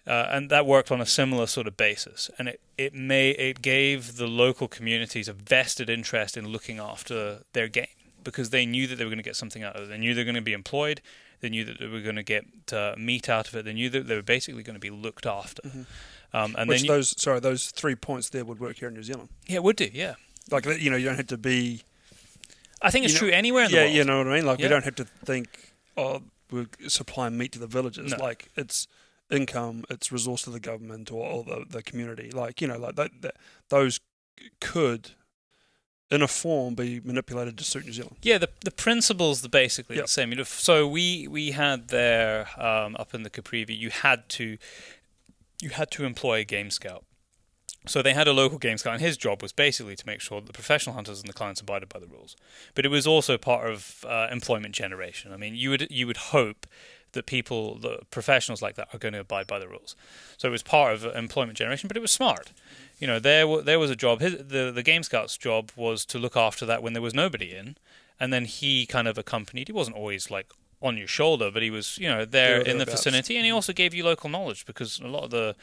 And that worked on a similar sort of basis. And it gave the local communities a vested interest in looking after their game because they knew that they were going to get something out of it. They knew they were going to be employed. They knew that they were going to get meat out of it. They knew that they were basically going to be looked after. Mm-hmm. And which those 3 points there would work here in New Zealand. Yeah, it would do, yeah. Like, you don't have to be... I think it's true anywhere in the world. Yeah, you know what I mean? Like, we don't have to think, we're supplying meat to the villages. No. Like, it's income, it's resource to the government or the community. Like, those could in a form, be manipulated to suit New Zealand. Yeah, the principle's basically Yep. the same. So we had there up in the Caprivi, you had to employ a game scout. So they had a local game scout, and his job was basically to make sure that the professional hunters and the clients abided by the rules. But it was also part of employment generation. I mean, you would hope that the professionals like that, are going to abide by the rules. So it was part of employment generation, but it was smart. You know, there was a job. The game scout's job was to look after that when there was nobody in, and then he kind of accompanied. He wasn't always like on your shoulder, but he was, you know, there in the vicinity, and he also gave you local knowledge, because a lot of the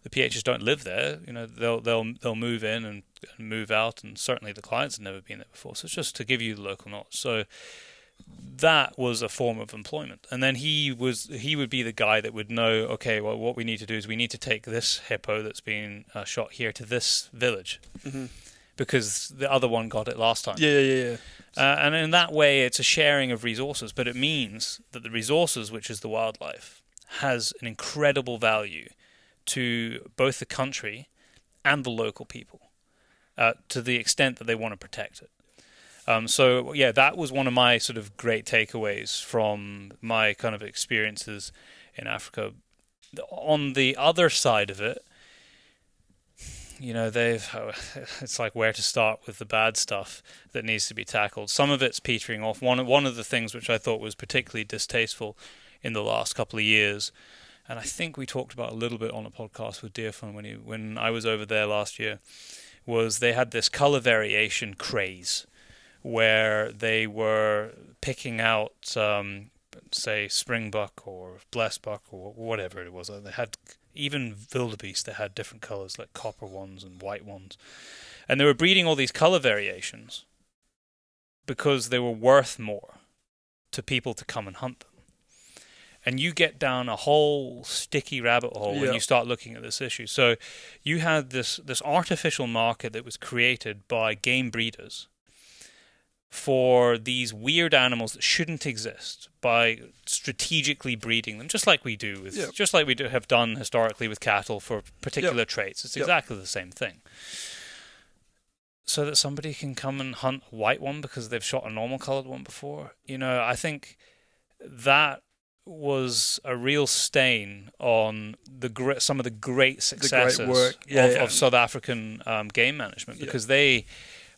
PHs don't live there. You know, they'll move in and move out, and certainly the clients have never been there before. So it's just to give you the local knowledge. So that was a form of employment. And then he would be the guy that would know, okay, well, what we need to do is we need to take this hippo that's been shot here to this village, because the other one got it last time. Yeah. And in that way, it's a sharing of resources, but it means that the resources, which is the wildlife, has an incredible value to both the country and the local people, to the extent that they want to protect it. So, yeah, that was one of my sort of great takeaways from my kind of experiences in Africa. On the other side of it, you know, it's like where to start with the bad stuff that needs to be tackled. Some of it's petering off. One of the things which I thought was particularly distasteful in the last couple of years, and I think we talked about a little bit on a podcast with Dearfun when I was over there last year, was they had this color variation craze where they were picking out, say, springbuck or blessbuck or whatever it was. They had even wildebeest. They had different colors, like copper ones and white ones, and they were breeding all these color variations because they were worth more to people to come and hunt them. And you get down a whole sticky rabbit hole when you start looking at this issue. So you had this artificial market that was created by game breeders for these weird animals that shouldn't exist, by strategically breeding them, just like we have done historically with cattle for particular traits. It's exactly the same thing. So that somebody can come and hunt a white one because they've shot a normal colored one before. You know, I think that was a real stain on some of the great successes of South African game management, because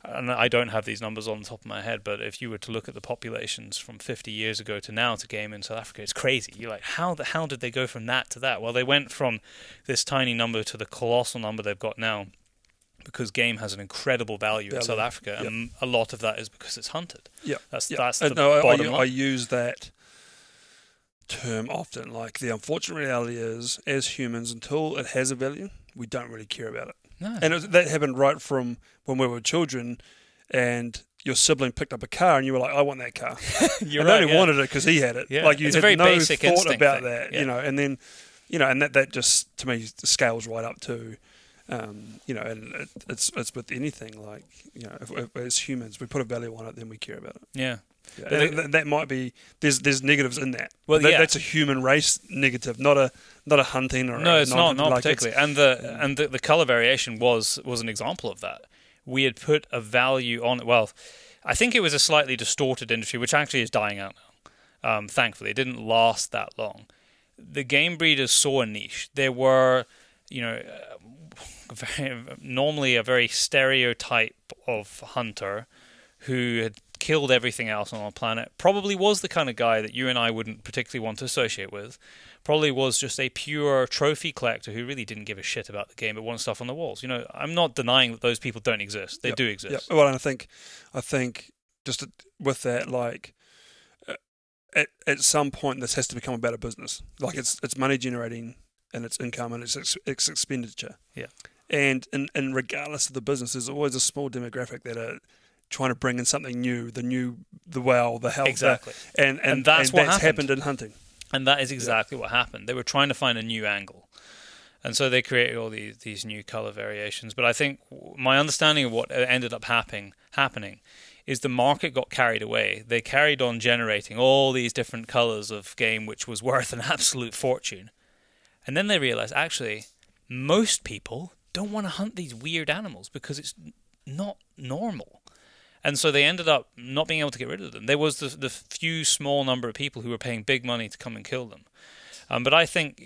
and I don't have these numbers on the top of my head, but if you were to look at the populations from 50 years ago to now to game in South Africa, it's crazy. You're like, how the hell did they go from that to that? Well, they went from this tiny number to the colossal number they've got now, because game has an incredible value in South Africa, and a lot of that is because it's hunted. That's the bottom line. I use that term often. Like, the unfortunate reality is, as humans, until it has a value, we don't really care about it. No. And that happened right from when we were children, and your sibling picked up a car and you were like, I want that car. You only wanted it because he had it. Yeah. Like, you it's had a very no basic thought about thing. that, you know, and then, you know, and that just, to me, scales right up to, you know, and it's with anything, like, you know, if as humans, we put a value on it, then we care about it. Yeah. And that might be, there's negatives in that. Well, that's a human race negative, not a hunting or it's not particularly. And the color variation was an example of that. We had put a value on it. Well, I think it was a slightly distorted industry, which actually is dying out now. Thankfully, it didn't last that long. The game breeders saw a niche. There were, you know, normally a very stereotype of hunter who had killed everything else on our planet, probably was the kind of guy that you and I wouldn't particularly want to associate with, probably was just a pure trophy collector who really didn't give a shit about the game but wanted stuff on the walls. You know, I'm not denying that those people don't exist. They do exist. Well, and I think just with that, like, at some point this has to become about a business. Like, it's money generating, and it's income, and it's expenditure. Yeah. And regardless of the business, there's always a small demographic that are trying to bring in something new, the wow, the health. Exactly. And that's what happened in hunting. And that is exactly what happened. They were trying to find a new angle. And so they created all these new color variations. But I think my understanding of what ended up happening is the market got carried away. They carried on generating all these different colors of game, which was worth an absolute fortune. And then they realized, actually, most people don't want to hunt these weird animals because it's not normal. And so they ended up not being able to get rid of them. There was the few small number of people who were paying big money to come and kill them. But I think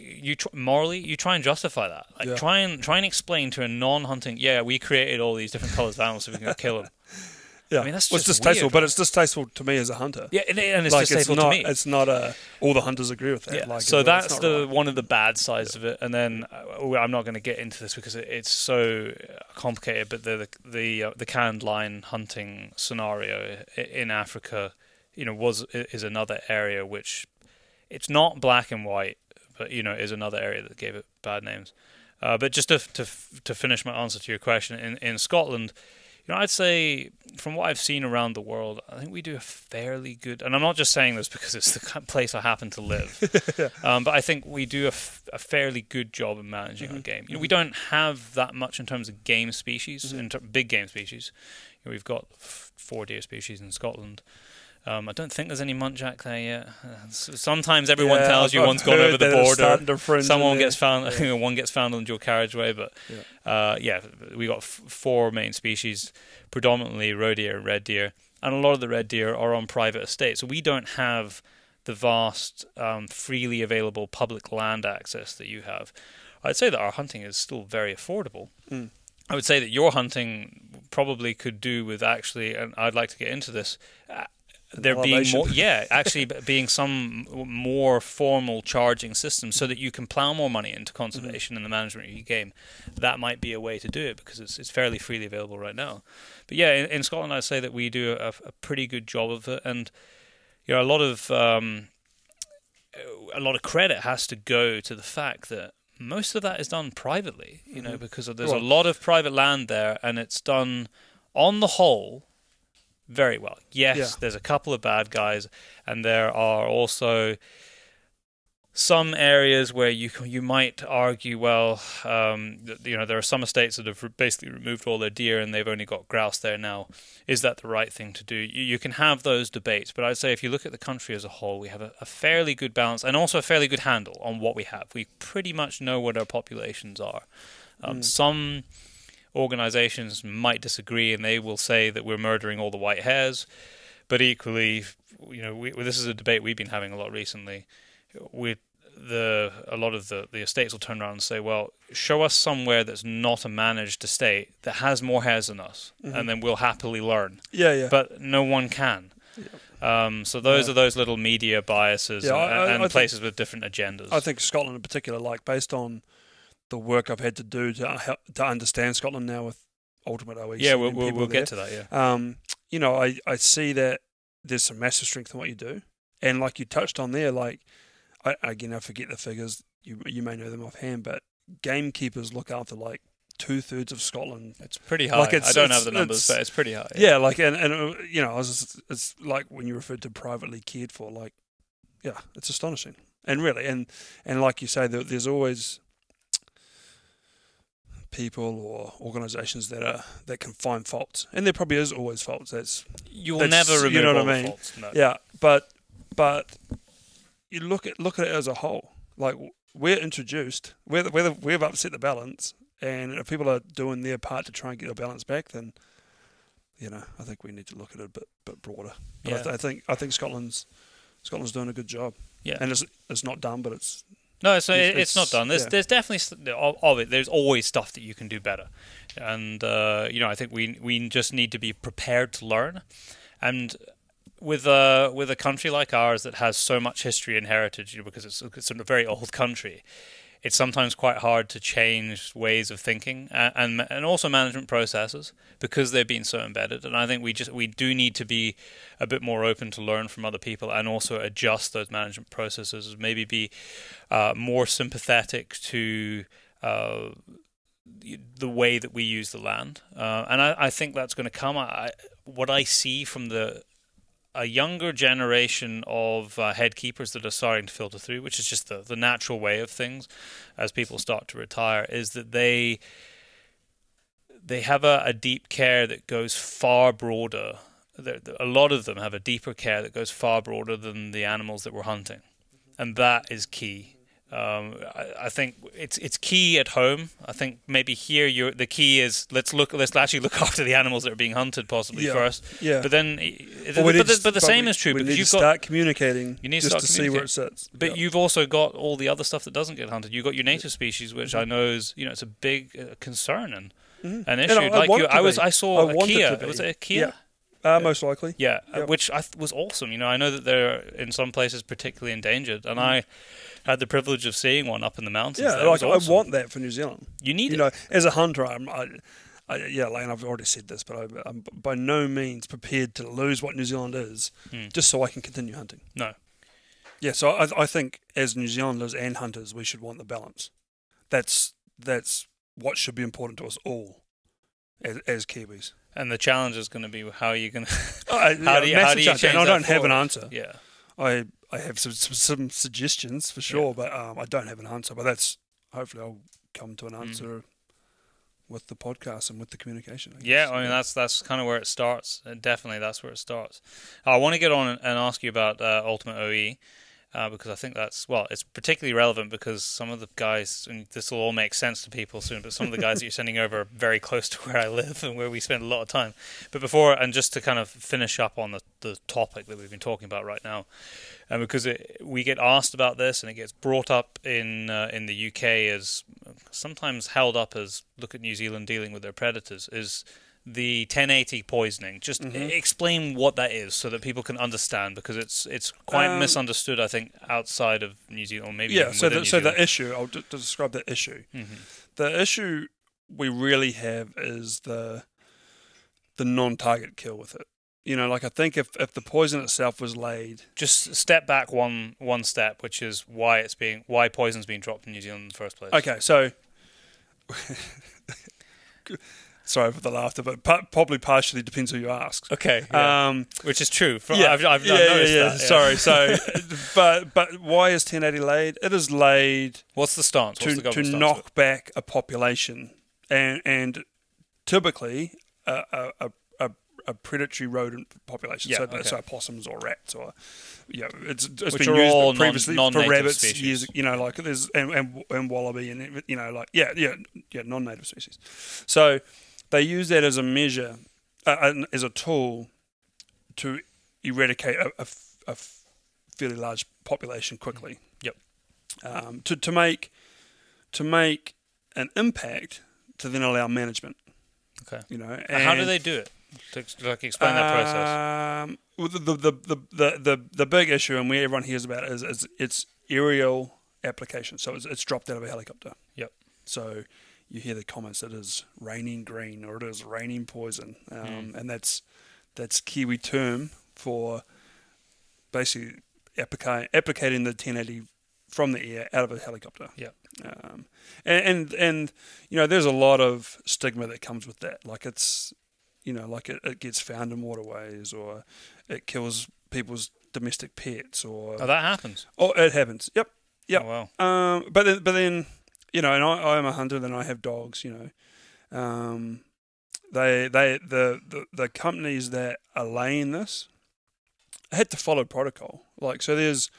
morally, you try and justify that. Like try and explain to a non-hunting, we created all these different colours of animals so we can kill them. Yeah, I mean, that's it's just distasteful, weird. But it's distasteful to me as a hunter. Yeah, and it's like, distasteful to me. It's not all the hunters agree with that. Yeah. Like, So that's right. one of the bad sides of it. And then I'm not going to get into this because it's so complicated. But the canned line hunting scenario in Africa, is another area which it's not black and white, but is another area that gave it bad names. But just to finish my answer to your question, in Scotland, I'd say from what I've seen around the world, I think we do a fairly good, and I'm not just saying this because it's the place I happen to live, but I think we do a fairly good job of managing our game. We don't have that much in terms of game species, big game species. We've got 4 deer species in Scotland. I don't think there's any muntjac there yet. Sometimes everyone tells you one's gone over the border. Someone gets found. I think one gets found on the dual carriageway. But we got 4 main species, predominantly roe deer and red deer, and a lot of the red deer are on private estates. So we don't have the vast, freely available public land access that you have. I'd say that our hunting is still very affordable. I would say that your hunting probably could do with actually, and I'd like to get into this. There being more, actually being some more formal charging system so that you can plow more money into conservation and the management of your game. That might be a way to do it because it's fairly freely available right now. But in Scotland, I'd say that we do a pretty good job of it, and a lot of credit has to go to the fact that most of that is done privately. Because there's a lot of private land there, and it's done on the whole very well. Yes, there's a couple of bad guys, and there are also some areas where you might argue, there are some estates that have basically removed all their deer and they've only got grouse there now. Is that the right thing to do? You can have those debates, but I'd say if you look at the country as a whole, we have a fairly good balance and also a fairly good handle on what we have. We pretty much know what our populations are. Some organizations might disagree and they will say that we're murdering all the white hares, but equally, this is a debate we've been having a lot recently. A lot of the estates will turn around and say, well, show us somewhere that's not a managed estate that has more hares than us, and then we'll happily learn. But no one can. So those are those little media biases and places with different agendas. I think Scotland in particular, like based on the work I've had to do to understand Scotland now with Ultimate OEC. Yeah, we'll get to that. Yeah. I see that there's some massive strength in what you do, and like you touched on there, like I forget the figures. You may know them offhand, but gamekeepers look after like 2/3 of Scotland. It's pretty high. I don't have the numbers, but it's pretty high. Yeah, like and it's like when you referred to privately cared for, like it's astonishing, and really, and like you say, there's always people or organisations that can find faults, and there probably is always faults. You will never remove all the faults. No. Yeah, but you look at it as a whole. Like we're introduced, we've upset the balance, and if people are doing their part to try and get the balance back, then I think we need to look at it a bit broader. But I think Scotland's doing a good job. Yeah, and it's not done, but it's. No, so it's not done. There's definitely of it. There's always stuff that you can do better, and I think we just need to be prepared to learn. And with a country like ours that has so much history and heritage, because it's a very old country, it's sometimes quite hard to change ways of thinking and also management processes because they've been so embedded. And I think we do need to be a bit more open to learn from other people and also adjust those management processes. Maybe be more sympathetic to the way that we use the land. And I think that's going to come. What I see from a younger generation of head keepers that are starting to filter through, which is just the natural way of things as people start to retire, is that they have a deep care that goes far broader. A lot of them have a deeper care that goes far broader than the animals that we're hunting. And that is key. I think it's key at home. I think maybe here the key is let's actually look after the animals that are being hunted possibly first. Yeah. But then, but the same is true we because need you've to start communicating. You need just to see where it sits. But you've also got all the other stuff that doesn't get hunted. You've got your native species, which I know is it's a big concern and an issue. I saw a Kia. Was it a Kia? Yeah. Most likely. Yeah, which was awesome. I know that they're in some places particularly endangered, and I had the privilege of seeing one up in the mountains. Yeah, awesome. I want that for New Zealand. You need it. As a hunter, Lane, I've already said this, but I'm by no means prepared to lose what New Zealand is just so I can continue hunting. No. Yeah, so I think as New Zealanders and hunters, we should want the balance. That's what should be important to us all as Kiwis. And the challenge is going to be how are you going to how do you change and I don't have an answer. Yeah. I have some suggestions for sure, but I don't have an answer. But hopefully I'll come to an answer with the podcast and with the communication. Yeah, I mean that's kind of where it starts. Definitely, that's where it starts. I want to get on and ask you about Ultimate OE. Because I think it's particularly relevant because some of the guys, and this will all make sense to people soon, but some of the guys that you're sending over are very close to where I live and where we spend a lot of time. But before, and just to kind of finish up on the topic that we've been talking about right now, and because we get asked about this and it gets brought up in the UK as sometimes held up as look at New Zealand dealing with their predators, is the 1080 poisoning. Just explain what that is so that people can understand, because it's quite misunderstood, I think, outside of New Zealand, or maybe even within New Zealand. The issue, I'll describe the issue. The issue we really have is the non-target kill with it. I think if the poison itself was laid, just step back one step, which is why poison's being dropped in New Zealand in the first place. Okay, so sorry for the laughter, but probably partially depends who you ask. Okay, yeah. Which is true. I've noticed that. Yeah. Sorry. So, but why is 1080 laid? It is laid. What's the stance? To knock back a population, and typically a predatory rodent population. Yeah, so possums or rats or it's which been are used all previously for rabbits species. years. Like there's and wallaby and non-native species. So they use that as a measure, as a tool to eradicate a fairly large population quickly. Yep. To make an impact to then allow management. Okay. And how do they do it? To explain that process. Well, the big issue, and where everyone hears about it, is its aerial application. So it's dropped out of a helicopter. Yep. So you hear the comments that it is raining green or it is raining poison, and that's Kiwi term for basically applicating the 1080 from the air out of a helicopter. Yeah. And there's a lot of stigma that comes with that. Like it gets found in waterways, or it kills people's domestic pets, or that happens. Oh, it happens. Yep. Oh, wow. But then and I am a hunter, and I have dogs. The companies that are laying this had to follow protocol. So there's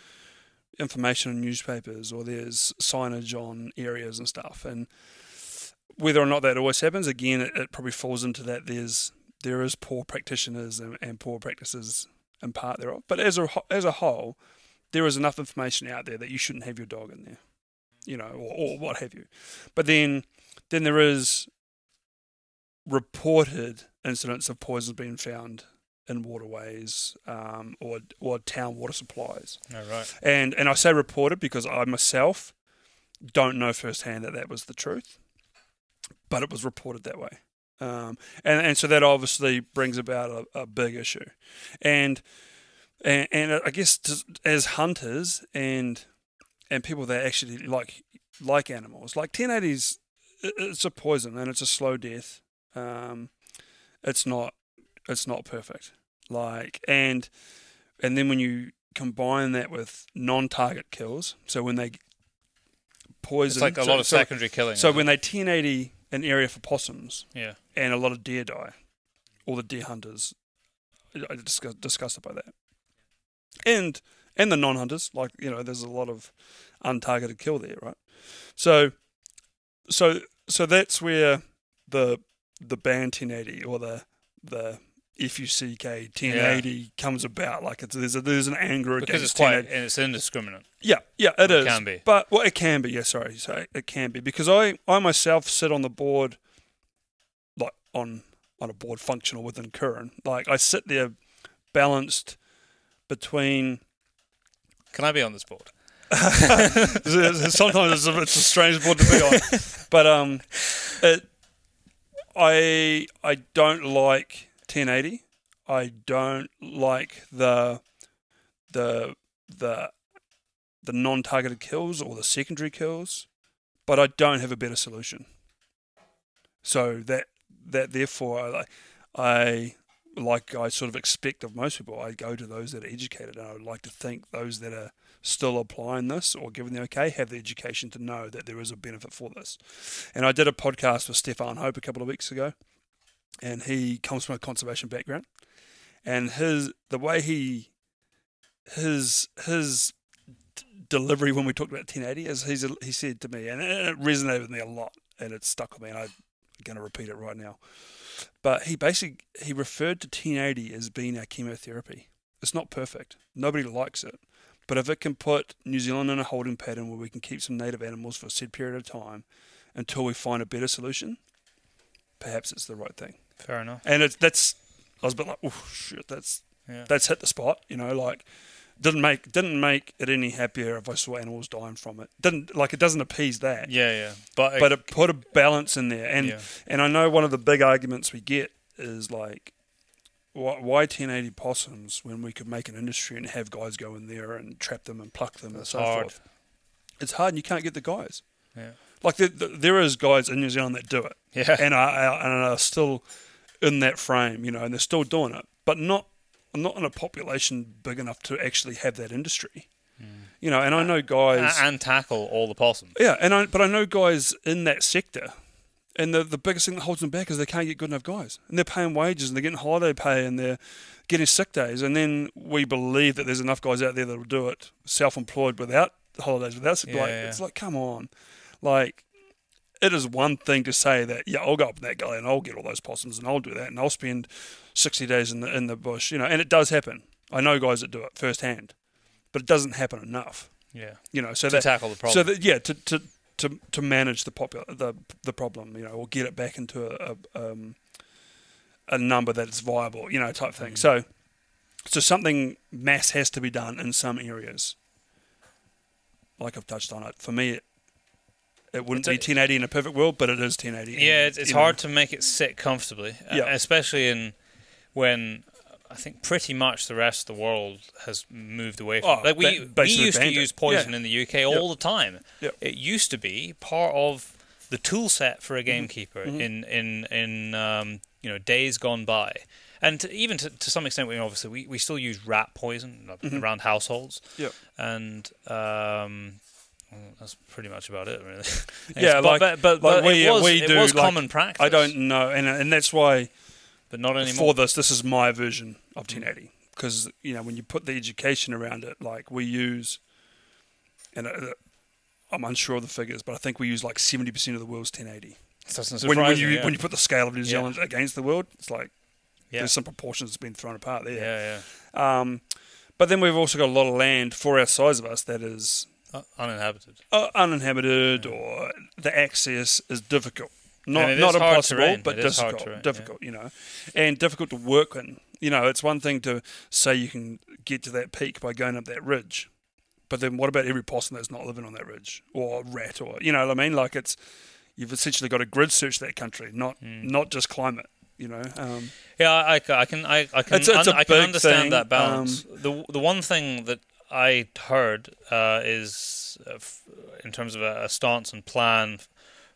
information in newspapers, or there's signage on areas and stuff, and whether or not that always happens, again, it probably falls into that there is poor practitioners and poor practices in part thereof. But as a whole, there is enough information out there that you shouldn't have your dog in there, or what have you. But then there is reported incidents of poisons being found in waterways, or town water supplies. Oh, right. And I say reported because I myself don't know firsthand that was the truth, but it was reported that way. And so that obviously brings about a big issue. And I guess as hunters and people that actually like animals, like 1080s, it's a poison and it's a slow death. It's not perfect. And then when you combine that with non-target kills, so when they poison, it's like a lot of secondary killing. So when they 1080 an area for possums, yeah, and a lot of deer die, all the deer hunters are disgusted by that. And and the non-hunters. Like, there's a lot of untargeted kill there, right? So that's where the band 1080 or the FUCK 1080 comes about. Like, there's an anger because against it's quite 1080. and it's indiscriminate. Yeah, it is. It can be. But it can be. Yeah, sorry. So it can be, because I myself sit on the board, like on a board functional within Kuran. Like, I sit there balanced between. Can I be on this board? Sometimes it's a strange board to be on, but I don't like 1080. I don't like the non-targeted kills or the secondary kills, but I don't have a better solution. So that therefore I sort of expect of most people, I go to those that are educated, and I would like to think those that are still applying this or giving the okay have the education to know that there is a benefit for this. And I did a podcast with Stefan Hope a couple of weeks ago, and he comes from a conservation background, and his delivery when we talked about 1080 is he said to me, and it resonated with me a lot, and it stuck with me, and I'm going to repeat it right now. But he referred to 1080 as being our chemotherapy. It's not perfect. Nobody likes it. But if it can put New Zealand in a holding pattern where we can keep some native animals for a set period of time until we find a better solution, perhaps it's the right thing. Fair enough. And I was a bit like, oh shit, that's hit the spot. Like, didn't make it any happier if I saw animals dying from it. It doesn't appease that. Yeah. But it put a balance in there. And I know one of the big arguments we get is like, why 1080 possums when we could make an industry and have guys go in there and trap them and pluck them and so forth? It's hard, and you can't get the guys. Yeah. Like, there is guys in New Zealand that do it. Yeah. And are still in that frame, and they're still doing it, but not in a population big enough to actually have that industry. And I know guys and tackle all the possums. Yeah, but I know guys in that sector, and the biggest thing that holds them back is they can't get good enough guys, and they're paying wages, and they're getting holiday pay, and they're getting sick days, and then we believe that there's enough guys out there that will do it self-employed without holidays, without sick. It's like, come on, like. It is one thing to say that, I'll go up in that gully and I'll get all those possums and I'll do that and I'll spend 60 days in the bush, and it does happen. I know guys that do it firsthand, but it doesn't happen enough. Yeah. So to tackle the problem. So to manage the problem, or get it back into a number that's viable, type thing. So something mass has to be done in some areas. Like I've touched on it. For me, it wouldn't be 1080 in a perfect world, but it is 1080. Yeah, it's hard to make it sit comfortably, especially when I think pretty much the rest of the world has moved away from it. Like we used to use poison in the UK all the time. Yep. It used to be part of the tool set for a gamekeeper in days gone by. And even to some extent, obviously we still use rat poison around households. Yep. And that's pretty much about it, really. But it was common practice. I don't know, and that's why. But not anymore. For this is my version of 1080, because when you put the education around it, like we use, and I'm unsure of the figures, but I think we use like 70% of the world's 1080. Doesn't surprise me. When you put the scale of New Zealand against the world, it's like there's some proportions that's been thrown apart there. Yeah. But then we've also got a lot of land for our size of us that is. Uninhabited. Or the access is difficult. Not impossible, but difficult, and difficult to work in. It's one thing to say you can get to that peak by going up that ridge, but then what about every possum that's not living on that ridge, or rat, or what I mean? Like, you've essentially got to grid search that country, not just climate. I can understand thing. That balance. The one thing that I heard is, in terms of a stance and plan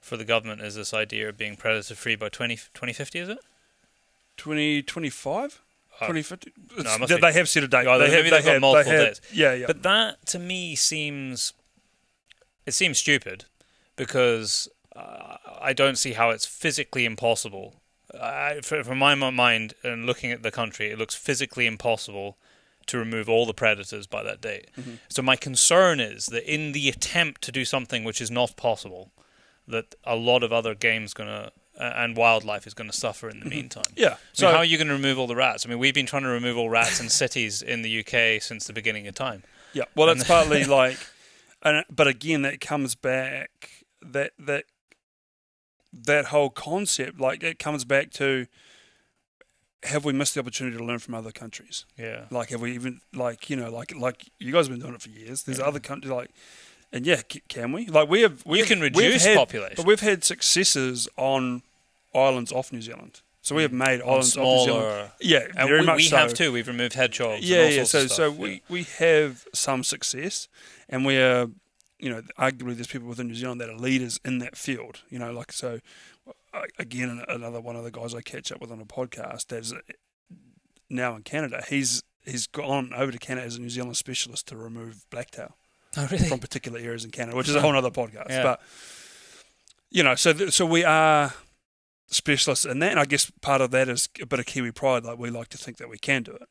for the government, is this idea of being predator-free by 2050, is it? 2025? 2050? No, they have set a date. Maybe they've got multiple dates. Yeah. But that, to me, seems stupid, because I don't see how it's physically impossible. From my mind, and looking at the country, it looks physically impossible to remove all the predators by that date. Mm-hmm. So my concern is that in the attempt to do something which is not possible, that a lot of other games and wildlife is going to suffer in the meantime. Yeah. So how are you going to remove all the rats? I mean, we've been trying to remove all rats in cities in the UK since the beginning of time. Yeah. Well, that's partly like, but again, that comes back that whole concept. Like, it comes back to, have we missed the opportunity to learn from other countries? Yeah. Like, have we even like you guys have been doing it for years? There's other countries like. And yeah, can we? Like we can reduce population, but we've had successes on islands off New Zealand. So we have made islands off New Zealand. Yeah, and very much so. We have too. We've removed hedgehogs. Yeah, and all yeah. sorts of So stuff. we have some success, and we are, arguably there's people within New Zealand that are leaders in that field. Like so. Again, another one of the guys I catch up with on a podcast that's now in Canada. He's gone over to Canada as a New Zealand specialist to remove blacktail. Oh, really? From particular areas in Canada, which is a whole other podcast. Yeah. But so we are specialists in that, and I guess part of that is a bit of Kiwi pride. Like, we like to think that we can do it,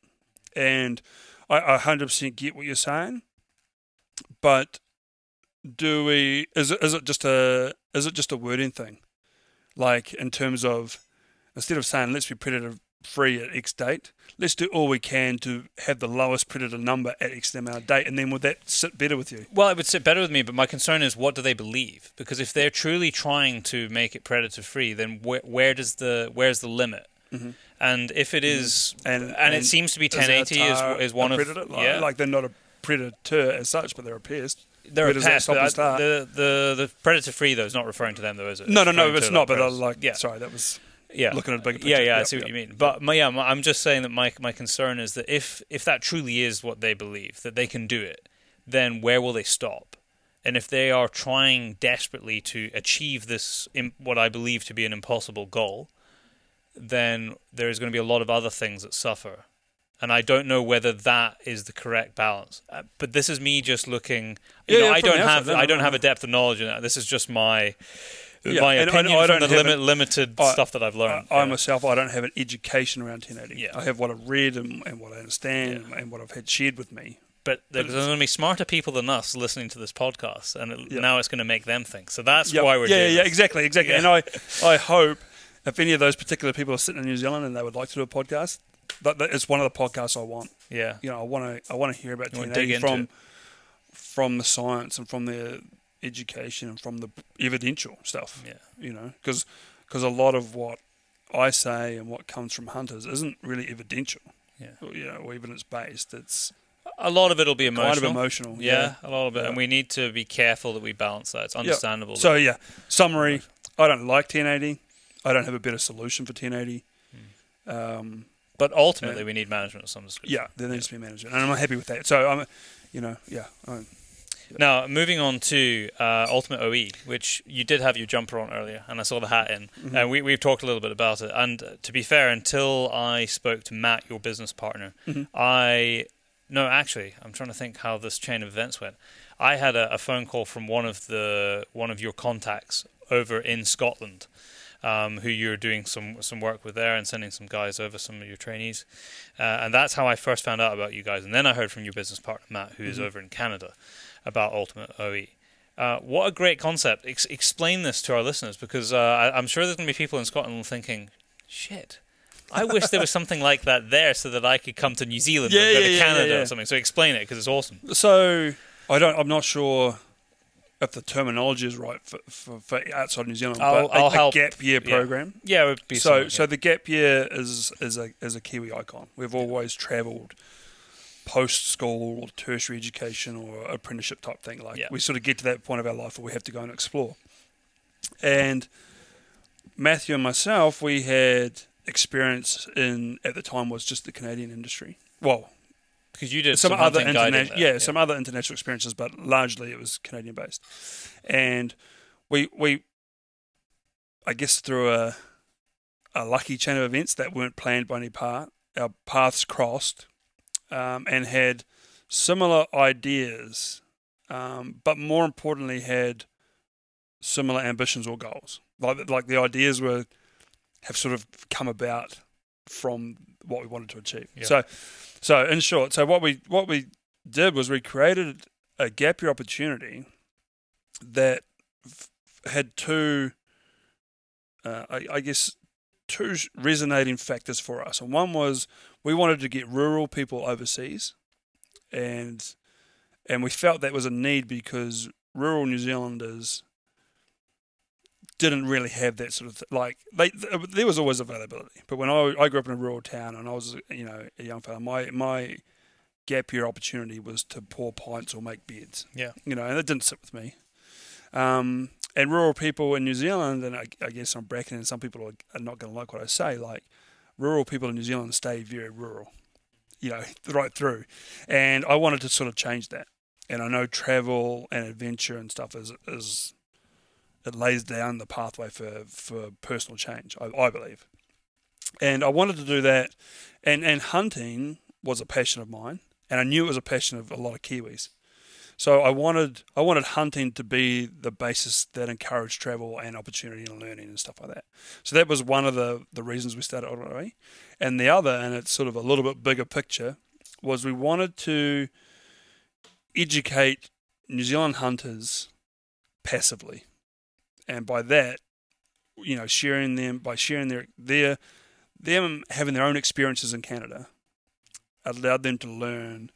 and I 100% get what you're saying. But do we? Is it just a wording thing? Like, in terms of, instead of saying let's be predator free at X date, let's do all we can to have the lowest predator number at X amount of date, and then would that sit better with you? Well, it would sit better with me, but my concern is, what do they believe? Because if they're truly trying to make it predator free, then where's the limit? Mm-hmm. And if it is, and it seems to be 1080 is one of predator? Like they're not a predator as such, but they're a pest. They're a pest. The predator free though is not referring to them though, is it? No, it's not. But sorry, that was. Yeah, looking at a bigger picture. I see what you mean. But I'm just saying that my concern is that if that truly is what they believe, that they can do it, then where will they stop? And if they are trying desperately to achieve this, what I believe to be an impossible goal, then there is going to be a lot of other things that suffer. And I don't know whether that is the correct balance. But this is me just looking. I don't have a depth of knowledge in that. This is just my opinion from the limited stuff that I've learned. Myself, I don't have an education around 1080. Yeah. I have what I've read and what I understand and what I've had shared with me. But there's going to be smarter people than us listening to this podcast, and now it's going to make them think. So that's why we're doing this. Exactly. Yeah. And I hope if any of those particular people are sitting in New Zealand and they would like to do a podcast, that it's one of the podcasts I want. Yeah. I want to hear about 1080 from the science and from the education and from the evidential stuff. Yeah. Because a lot of what I say and what comes from hunters isn't really evidential. Yeah. Or evidence based. It's a lot of it will be emotional. Kind of emotional. Yeah, a lot of it, and we need to be careful that we balance that. It's understandable. So summary: I don't like 1080. I don't have a better solution for 1080. But ultimately, we need management of some description. Yeah, there needs to be management, and I'm happy with that. So Now, moving on to Ultimate OE, which you did have your jumper on earlier, and I saw the hat in. Mm-hmm. And we've talked a little bit about it. And to be fair, until I spoke to Matt, your business partner, mm-hmm. I'm trying to think how this chain of events went. I had a phone call from one of your contacts over in Scotland, who you're doing some work with there and sending some guys over, some of your trainees. And that's how I first found out about you guys. And then I heard from your business partner, Matt, who is over in Canada, about Ultimate OE. What a great concept. Explain this to our listeners, because I'm sure there's going to be people in Scotland thinking, shit, I wish there was something like that there so that I could come to New Zealand or go to Canada or something. So explain it, because it's awesome. So I'm not sure if the terminology is right for outside New Zealand, but I'll help. A gap year program. Yeah, it would be so the gap year is a Kiwi icon. We've always travelled post-school or tertiary education or apprenticeship type thing. We sort of get to that point of our life where we have to go and explore. And Matthew and myself, we had experience at the time was just the Canadian industry. Well, because you did some other international, some other international experiences, but largely it was Canadian based. And we I guess through a lucky chain of events that weren't planned by any part, our paths crossed, and had similar ideas, but more importantly had similar ambitions or goals. Like the ideas have sort of come about from what we wanted to achieve. Yeah. So in short, what we did was we created a gap year opportunity that had two, I guess, two resonating factors for us. And one was we wanted to get rural people overseas, and we felt that was a need because rural New Zealanders didn't really have that sort of there was always availability. But when I grew up in a rural town and I was a young fella, my gap year opportunity was to pour pints or make beds. Yeah. And it didn't sit with me. And rural people in New Zealand, and I guess I'm bracketing, and some people are not going to like what I say, like rural people in New Zealand stay very rural, right through. And I wanted to sort of change that. And I know travel and adventure and stuff is it lays down the pathway for personal change, I believe. And I wanted to do that. And hunting was a passion of mine, and I knew it was a passion of a lot of Kiwis. So I wanted hunting to be the basis that encouraged travel and opportunity and learning and stuff like that. So that was one of the reasons we started Aotearoa. And the other, and it's sort of a little bit bigger picture, was we wanted to educate New Zealand hunters passively. And by that, sharing them having their own experiences in Canada allowed them to learn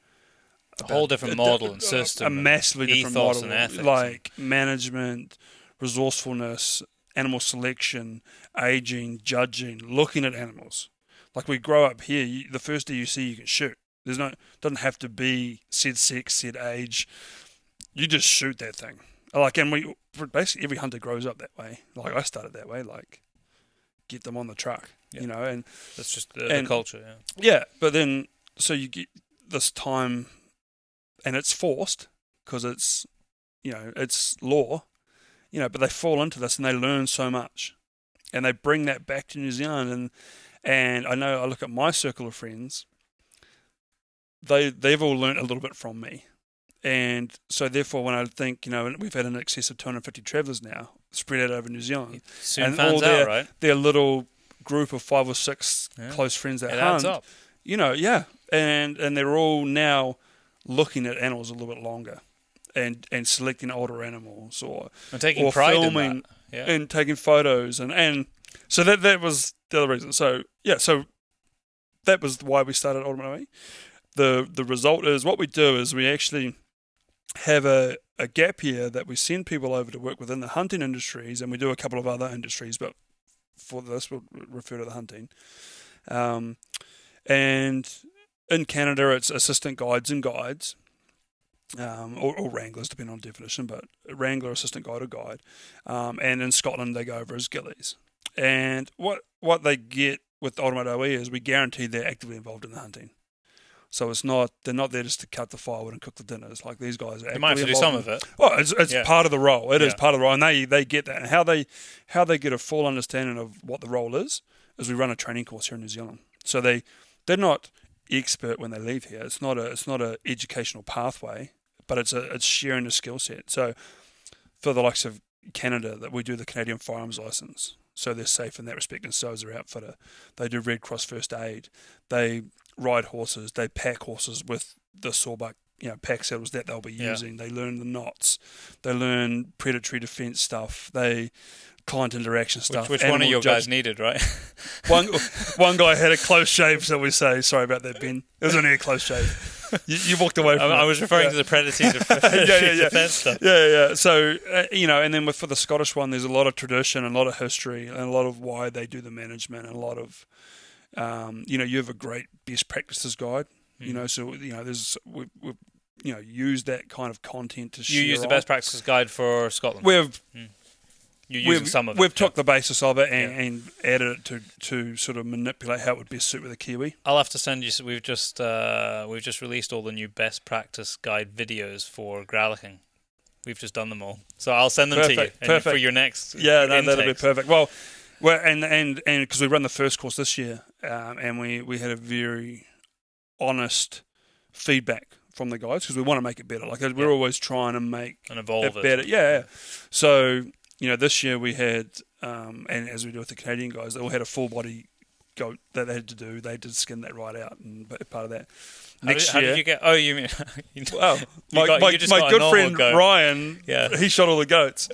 a whole different model and system, a massively different ethos model, and ethics, like management, resourcefulness, animal selection, aging, judging, looking at animals. Like we grow up here, the first day you see, you can shoot. Doesn't have to be said sex, said age. You just shoot that thing. Like, and basically every hunter grows up that way. Like I started that way. Like, get them on the truck, and that's just the culture. Yeah. Yeah, but then so you get this time, and it's forced because it's law, But they fall into this and they learn so much, and they bring that back to New Zealand. And I know I look at my circle of friends. They've all learnt a little bit from me. And so therefore, when I think, we've had an excess of 250 travellers now spread out over New Zealand. Soon and fans all their, out, right? Their little group of 5 or 6 close friends that hunt. Adds up. And they're all now looking at animals a little bit longer and selecting older animals and taking pride filming in that. Yeah. and taking photos. And so that was the other reason. So, so that was why we started Aotearoa. The result is what we do is we actually have a gap year that we send people over to work within the hunting industries, and we do a couple of other industries, but for this we'll refer to the hunting. And in Canada it's assistant guides and guides, or wranglers depending on definition, but wrangler, assistant guide or guide. And in Scotland they go over as ghillies. And what they get with Aotearoa is we guarantee they're actively involved in the hunting. So they're not there just to cut the firewood and cook the dinners. Like these guys are. They might have to do some of it. Well, it's part of the role. It is part of the role, and they get that. And how they get a full understanding of what the role is we run a training course here in New Zealand. So they're not expert when they leave here. It's not a educational pathway, but it's sharing a skill set. So for the likes of Canada, that we do the Canadian firearms license. So they're safe in that respect, and so is their outfitter. They do Red Cross first aid. They ride horses. They pack horses with the sawbuck, pack saddles that they'll be using. They learn the knots. They learn predatory defense stuff. They client interaction stuff. Which one of your guys needed, right? One guy had a close shave, so we say. Sorry about that, Ben. It was only a close shave. You walked away from it. I was referring to the predatory defense stuff. Yeah. So, and then for the Scottish one, there's a lot of tradition and a lot of history and a lot of why they do the management and a lot of, you have a great best practices guide, so, we've used that kind of content to share. You use the best practices guide for Scotland? You're using some of it. We've took the basis of it and added it to sort of manipulate how it would best suit with a Kiwi. I'll have to send you. We've just released all the new best practice guide videos for growlicking. We've just done them all, so I'll send them to you for your next. Yeah, that'll be perfect. Well, and because we run the first course this year, and we had a very honest feedback from the guys because we want to make it better. Like we're always trying to make and evolve it better. Yeah. So. This year we had, and as we do with the Canadian guys, they all had a full body goat that they had to do. They did skin that right out and part of that. How did you get? Oh, you mean? Well, my got good friend goat. Ryan, he shot all the goats.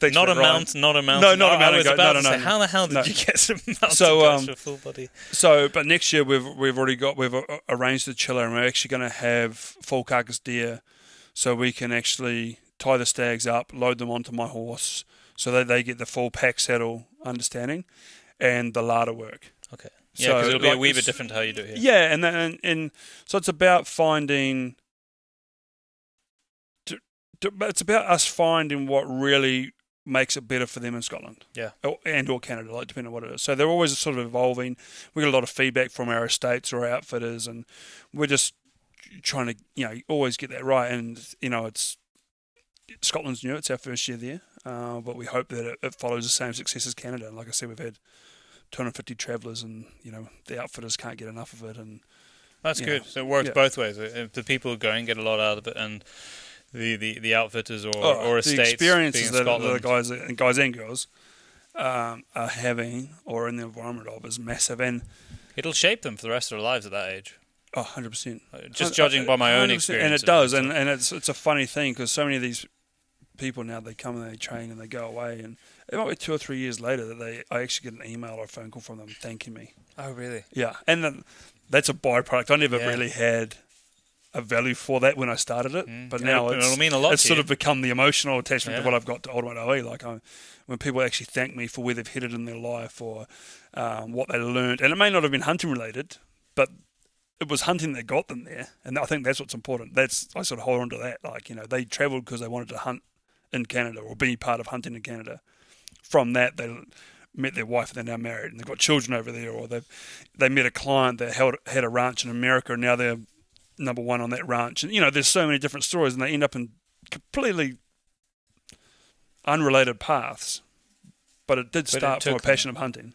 Not a mountain. No, not a mountain goat. No. How the hell did you get some mountain goats for full body? But next year we've arranged the chiller, and we're actually going to have full carcass deer, so we can actually tie the stags up, load them onto my horse, so that they get the full pack saddle understanding, and the larder work. Okay. Yeah, because it'll be a wee bit different how you do it here. Yeah, and so it's about finding. It's about us finding what really makes it better for them in Scotland. Yeah. Or Canada, like depending on what it is. So they're always sort of evolving. We get a lot of feedback from our estates or our outfitters, and we're just trying to, always get that right. And, it's Scotland's new. It's our first year there. But we hope that it follows the same success as Canada. And like I said, we've had 250 travellers, and, the outfitters can't get enough of it. And that's good. So it works both ways. If the people who go and get a lot out of it, and the outfitters or estates, the experiences that Scotland, the guys and girls are having or in the environment of is massive, and it'll shape them for the rest of their lives at that age. 100%. Just judging by my own experience, and it does, and it's a funny thing because so many of these people now, they come and they train and they go away, and it might be 2 or 3 years later that I actually get an email or a phone call from them thanking me. Oh, really? Yeah, and then that's a byproduct. I never really had a value for that when I started it, but now it'll mean a lot. It's sort of become the emotional attachment to what I've got to Old White OE. Like when people actually thank me for where they've headed in their life or what they learned, and it may not have been hunting related, but it was hunting that got them there, and I think that's what's important. I sort of hold on to that. Like they travelled because they wanted to hunt in Canada or be part of hunting in Canada. From that, they met their wife and they're now married and they've got children over there, or they met a client that had a ranch in America and now they're number one on that ranch. And there's so many different stories, and they end up in completely unrelated paths. But it did start from a passion of hunting.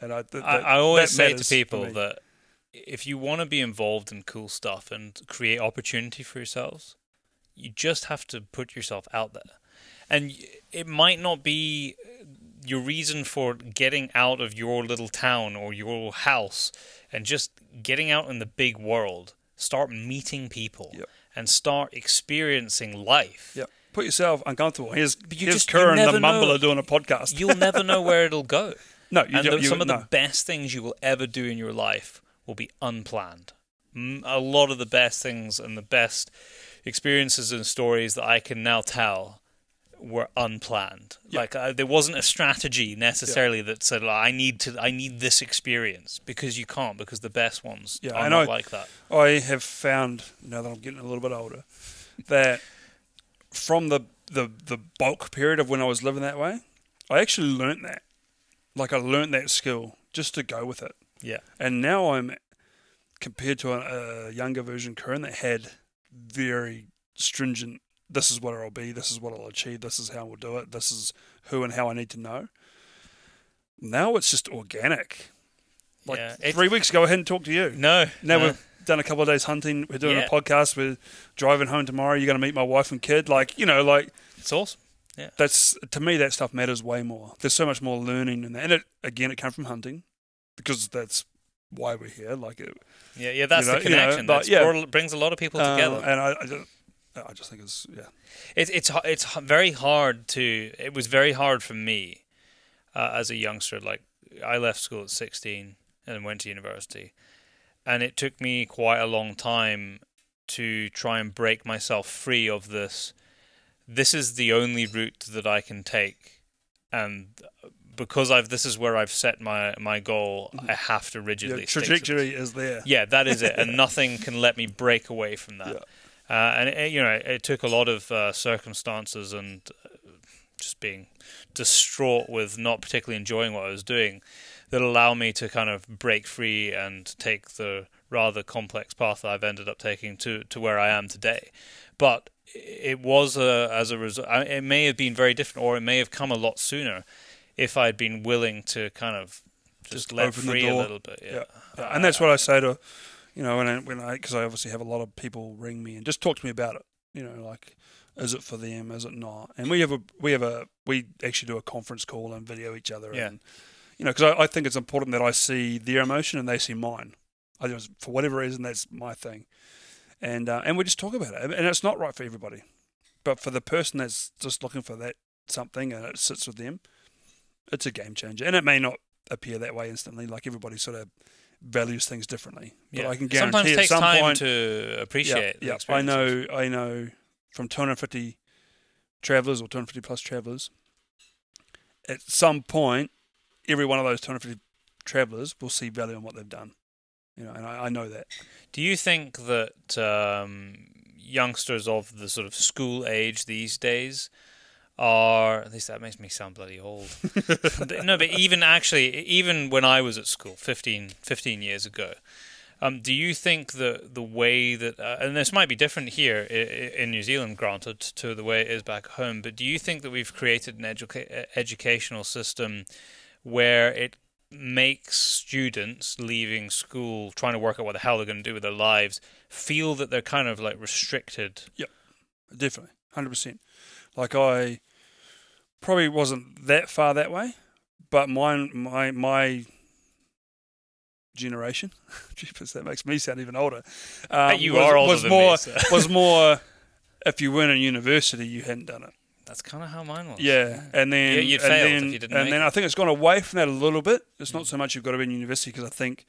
And I always say to people that if you want to be involved in cool stuff and create opportunity for yourselves, you just have to put yourself out there. And it might not be your reason for getting out of your little town or your house and just getting out in the big world. Start meeting people and start experiencing life. Yeah, put yourself uncomfortable. Here's Kuran the Mumbler doing a podcast. You'll never know where it'll go. No, some of the best things you will ever do in your life will be unplanned. A lot of the best things and the best experiences and stories that I can now tell were unplanned. Like there wasn't a strategy necessarily that said, I need this experience, because you can't, because the best ones are not like that. I have found, now that I'm getting a little bit older, that from the bulk period of when I was living that way, I actually learnt that. Like I learnt that skill just to go with it. Yeah. And now I'm compared to a younger version Kuran that had very stringent, this is what I'll be, this is what I'll achieve, this is how we'll do it, this is who and how I need to know. Now it's just organic. Like 3 weeks ago I hadn't talked to you. Now we've done a couple of days hunting, we're doing a podcast, we're driving home tomorrow, you're going to meet my wife and kid. It's awesome. Yeah. That's, to me, that stuff matters way more. There's so much more learning in that. And it came from hunting, because that's why we're here. That's the connection. That brings a lot of people together. And I just think it's It's very hard to. It was very hard for me as a youngster. Like I left school at 16 and went to university, and it took me quite a long time to try and break myself free of this. This is the only route that I can take, and because this is where I've set my goal, I have to rigidly stick to trajectory is there. Yeah, that is it, and nothing can let me break away from that. Yeah. And it took a lot of circumstances and just being distraught with not particularly enjoying what I was doing that allow me to kind of break free and take the rather complex path that I've ended up taking to where I am today. But it was as a result. It may have been very different, or it may have come a lot sooner if I'd been willing to kind of just let free a little bit. Yeah. And that's what I say to. Because I obviously have a lot of people ring me and just talk to me about it. Is it for them? Is it not? And we actually do a conference call and video each other. Yeah. And, because I think it's important that I see their emotion and they see mine. I think for whatever reason, that's my thing. And we just talk about it. And it's not right for everybody. But for the person that's just looking for that something and it sits with them, it's a game changer. And it may not appear that way instantly. Like everybody sort of values things differently. But I can guarantee sometimes it takes at some time point to appreciate the I experiences. know from 250 travellers or 250 plus travellers, at some point, every one of those 250 travellers will see value in what they've done. And I know that. Do you think that youngsters of the sort of school age these days are, at least that makes me sound bloody old. No, but even when I was at school 15 years ago, do you think that the way that, and this might be different here in New Zealand, granted, to the way it is back home, but do you think that we've created an educational system where it makes students leaving school, trying to work out what the hell they're going to do with their lives, feel that they're kind of like restricted? Yep, definitely, 100%. Like I probably wasn't that far that way, but my generation, jeepers, that makes me sound even older. You are older than me, so. Was more, if you weren't in university, you hadn't done it. That's kind of how mine was. Yeah, and then you'd failed if you didn't. And then I think it's gone away from that a little bit. It's not so much you've got to be in university, because I think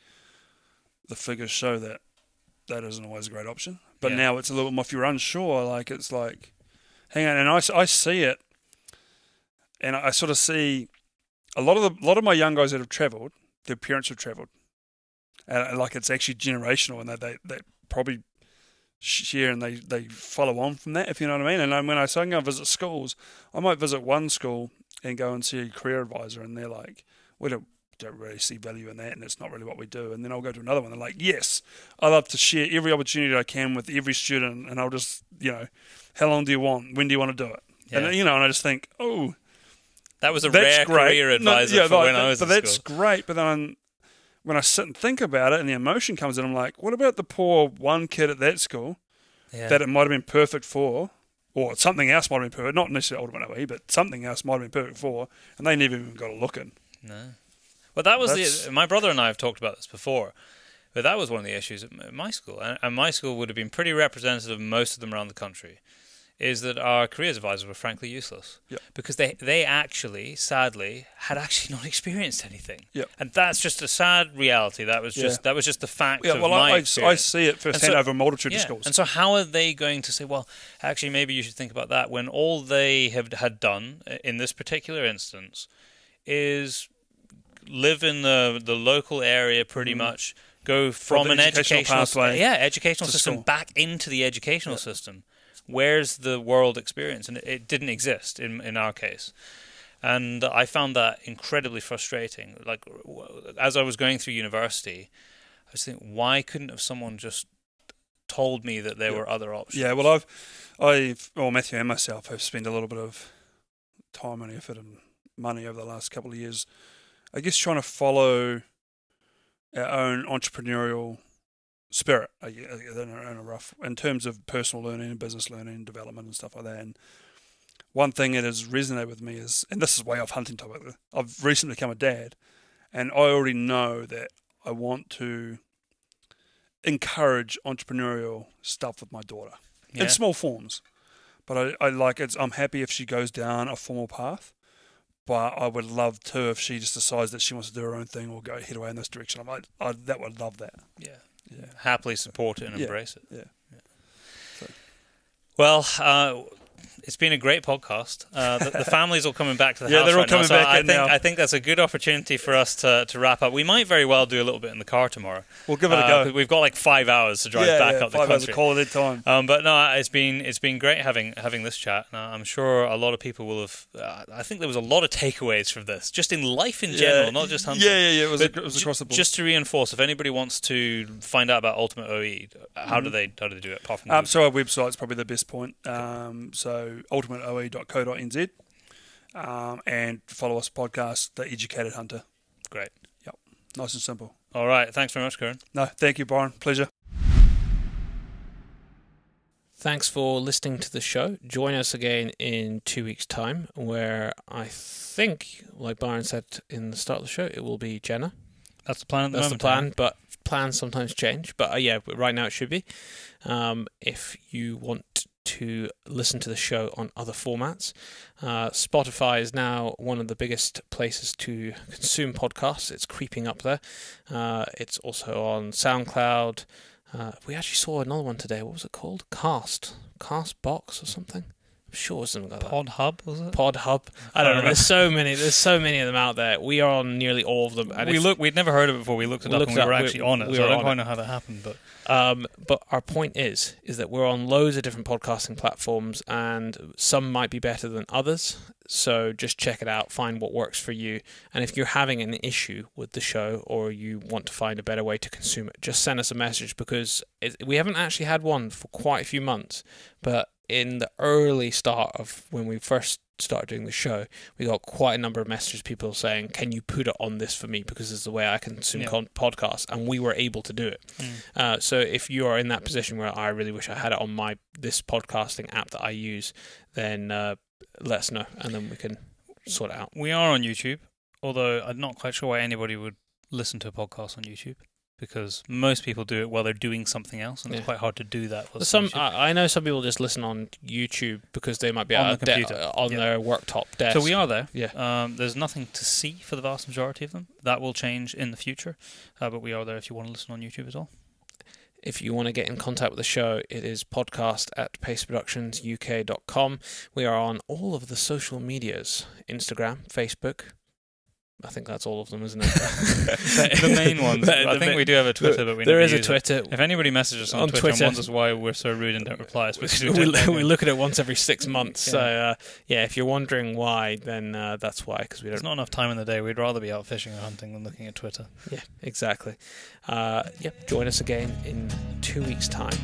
the figures show that isn't always a great option. But now it's a little more, if you're unsure, like it's like, hang on, and I see it, and I sort of see a lot of my young guys that have travelled, their parents have travelled, and like it's actually generational, and they probably share and they follow on from that, if you know what I mean. And when I go and visit schools, I might visit one school and go and see a career advisor, and they're like, we don't really see value in that, and it's not really what we do. And then I'll go to another one, and they're like, yes, I love to share every opportunity I can with every student, and I'll just, how long do you want? When do you want to do it? Yeah. And I just think, oh, that was a rare career advisor for when I was in school. That's great, but then when I sit and think about it and the emotion comes in, I'm like, what about the poor one kid at that school that it might have been perfect for, or something else might have been perfect, not necessarily Ultimate OE, but something else might have been perfect for, and they never even got a look in. No. Well, that was my brother and I have talked about this before, but that was one of the issues at my school, and my school would have been pretty representative of most of them around the country, is that our careers advisors were frankly useless. Yep. Because they actually, sadly, had actually not experienced anything. Yep. And that's just a sad reality. That was just the fact of my experience. I see it firsthand over a multitude of schools. And so how are they going to say, well, actually maybe you should think about that, when all they had done in this particular instance is live in the local area pretty much, go from an educational system back into the educational system. Where's the world experience? And it didn't exist in our case. And I found that incredibly frustrating. Like, as I was going through university, I was thinking, why couldn't have someone just told me that there were other options? Yeah, well, Matthew and myself have spent a little bit of time and effort and money over the last couple of years, I guess, trying to follow our own entrepreneurial spirit in terms of personal learning and business learning and development and stuff like that. And one thing that has resonated with me is, and this is way off hunting topic, I've recently become a dad, and I already know that I want to encourage entrepreneurial stuff with my daughter in small forms. But I'm happy if she goes down a formal path, but I would love to if she just decides that she wants to do her own thing or head away in this direction. I would love that. Yeah. Happily support it and embrace it. Yeah. So. Well, it's been a great podcast. The families all coming back to the house. Yeah, they're all right coming now, back in now. I think that's a good opportunity for us to wrap up. We might very well do a little bit in the car tomorrow. We'll give it a go. We've got like 5 hours to drive back up the country. 5 hours of quality time. But no, it's been great having this chat. I'm sure a lot of people will have. I think there was a lot of takeaways from this, just in life in general, not just hunting. Yeah. It was across the board. Just to reinforce, if anybody wants to find out about Ultimate OE, how do they do it? Apart from so our website's probably the best point. So ultimateoe.co.nz, and follow us podcast, The Educated Hunter. Great. Yep. Nice and simple. All right. Thanks very much, Kuran. No, thank you, Byron. Pleasure. Thanks for listening to the show. Join us again in 2 weeks' time, where I think, like Byron said in the start of the show, it will be Jenna. That's the plan at the That's moment. the plan, but plans sometimes change. But yeah, right now it should be. If you want to listen to the show on other formats, Spotify is now one of the biggest places to consume podcasts. It's creeping up there. It's also on SoundCloud. We actually saw another one today. What was it called? Castbox or something? I'm sure it was something like that. Pod Hub, was it? Pod Hub. I don't know. There's so many of them out there. We are on nearly all of them. And We'd never heard of it before. We looked it up and we were actually on it. So I don't quite know how that happened, but our point is that we're on loads of different podcasting platforms, and some might be better than others. So just check it out, find what works for you. And if you're having an issue with the show, or you want to find a better way to consume it, just send us a message, because we haven't actually had one for quite a few months. But in the early start of when we first started doing the show, we got quite a number of messages, people saying, can you put it on this for me, because it's the way I consume podcasts, and we were able to do it. So if you are in that position where I really wish I had it on this podcasting app that I use, then let us know, and then we can sort it out. We are on YouTube, although I'm not quite sure why anybody would listen to a podcast on YouTube, because most people do it while they're doing something else, and it's quite hard to do that. I know some people just listen on YouTube because they might be on the computer, on their worktop desk. So we are there. Yeah. There's nothing to see for the vast majority of them. That will change in the future, but we are there if you want to listen on YouTube as well. If you want to get in contact with the show, it is podcast@paceproductionsuk.com. We are on all of the social medias: Instagram, Facebook. I think that's all of them, isn't it? The main ones. I think we do have a Twitter, but we never use a Twitter. If anybody messages us on Twitter and wants us why we're so rude and don't reply, we look at it once every 6 months. So if you're wondering why, then that's why. Because there's not enough time in the day. We'd rather be out fishing or hunting than looking at Twitter. Yeah, exactly. Join us again in 2 weeks' time.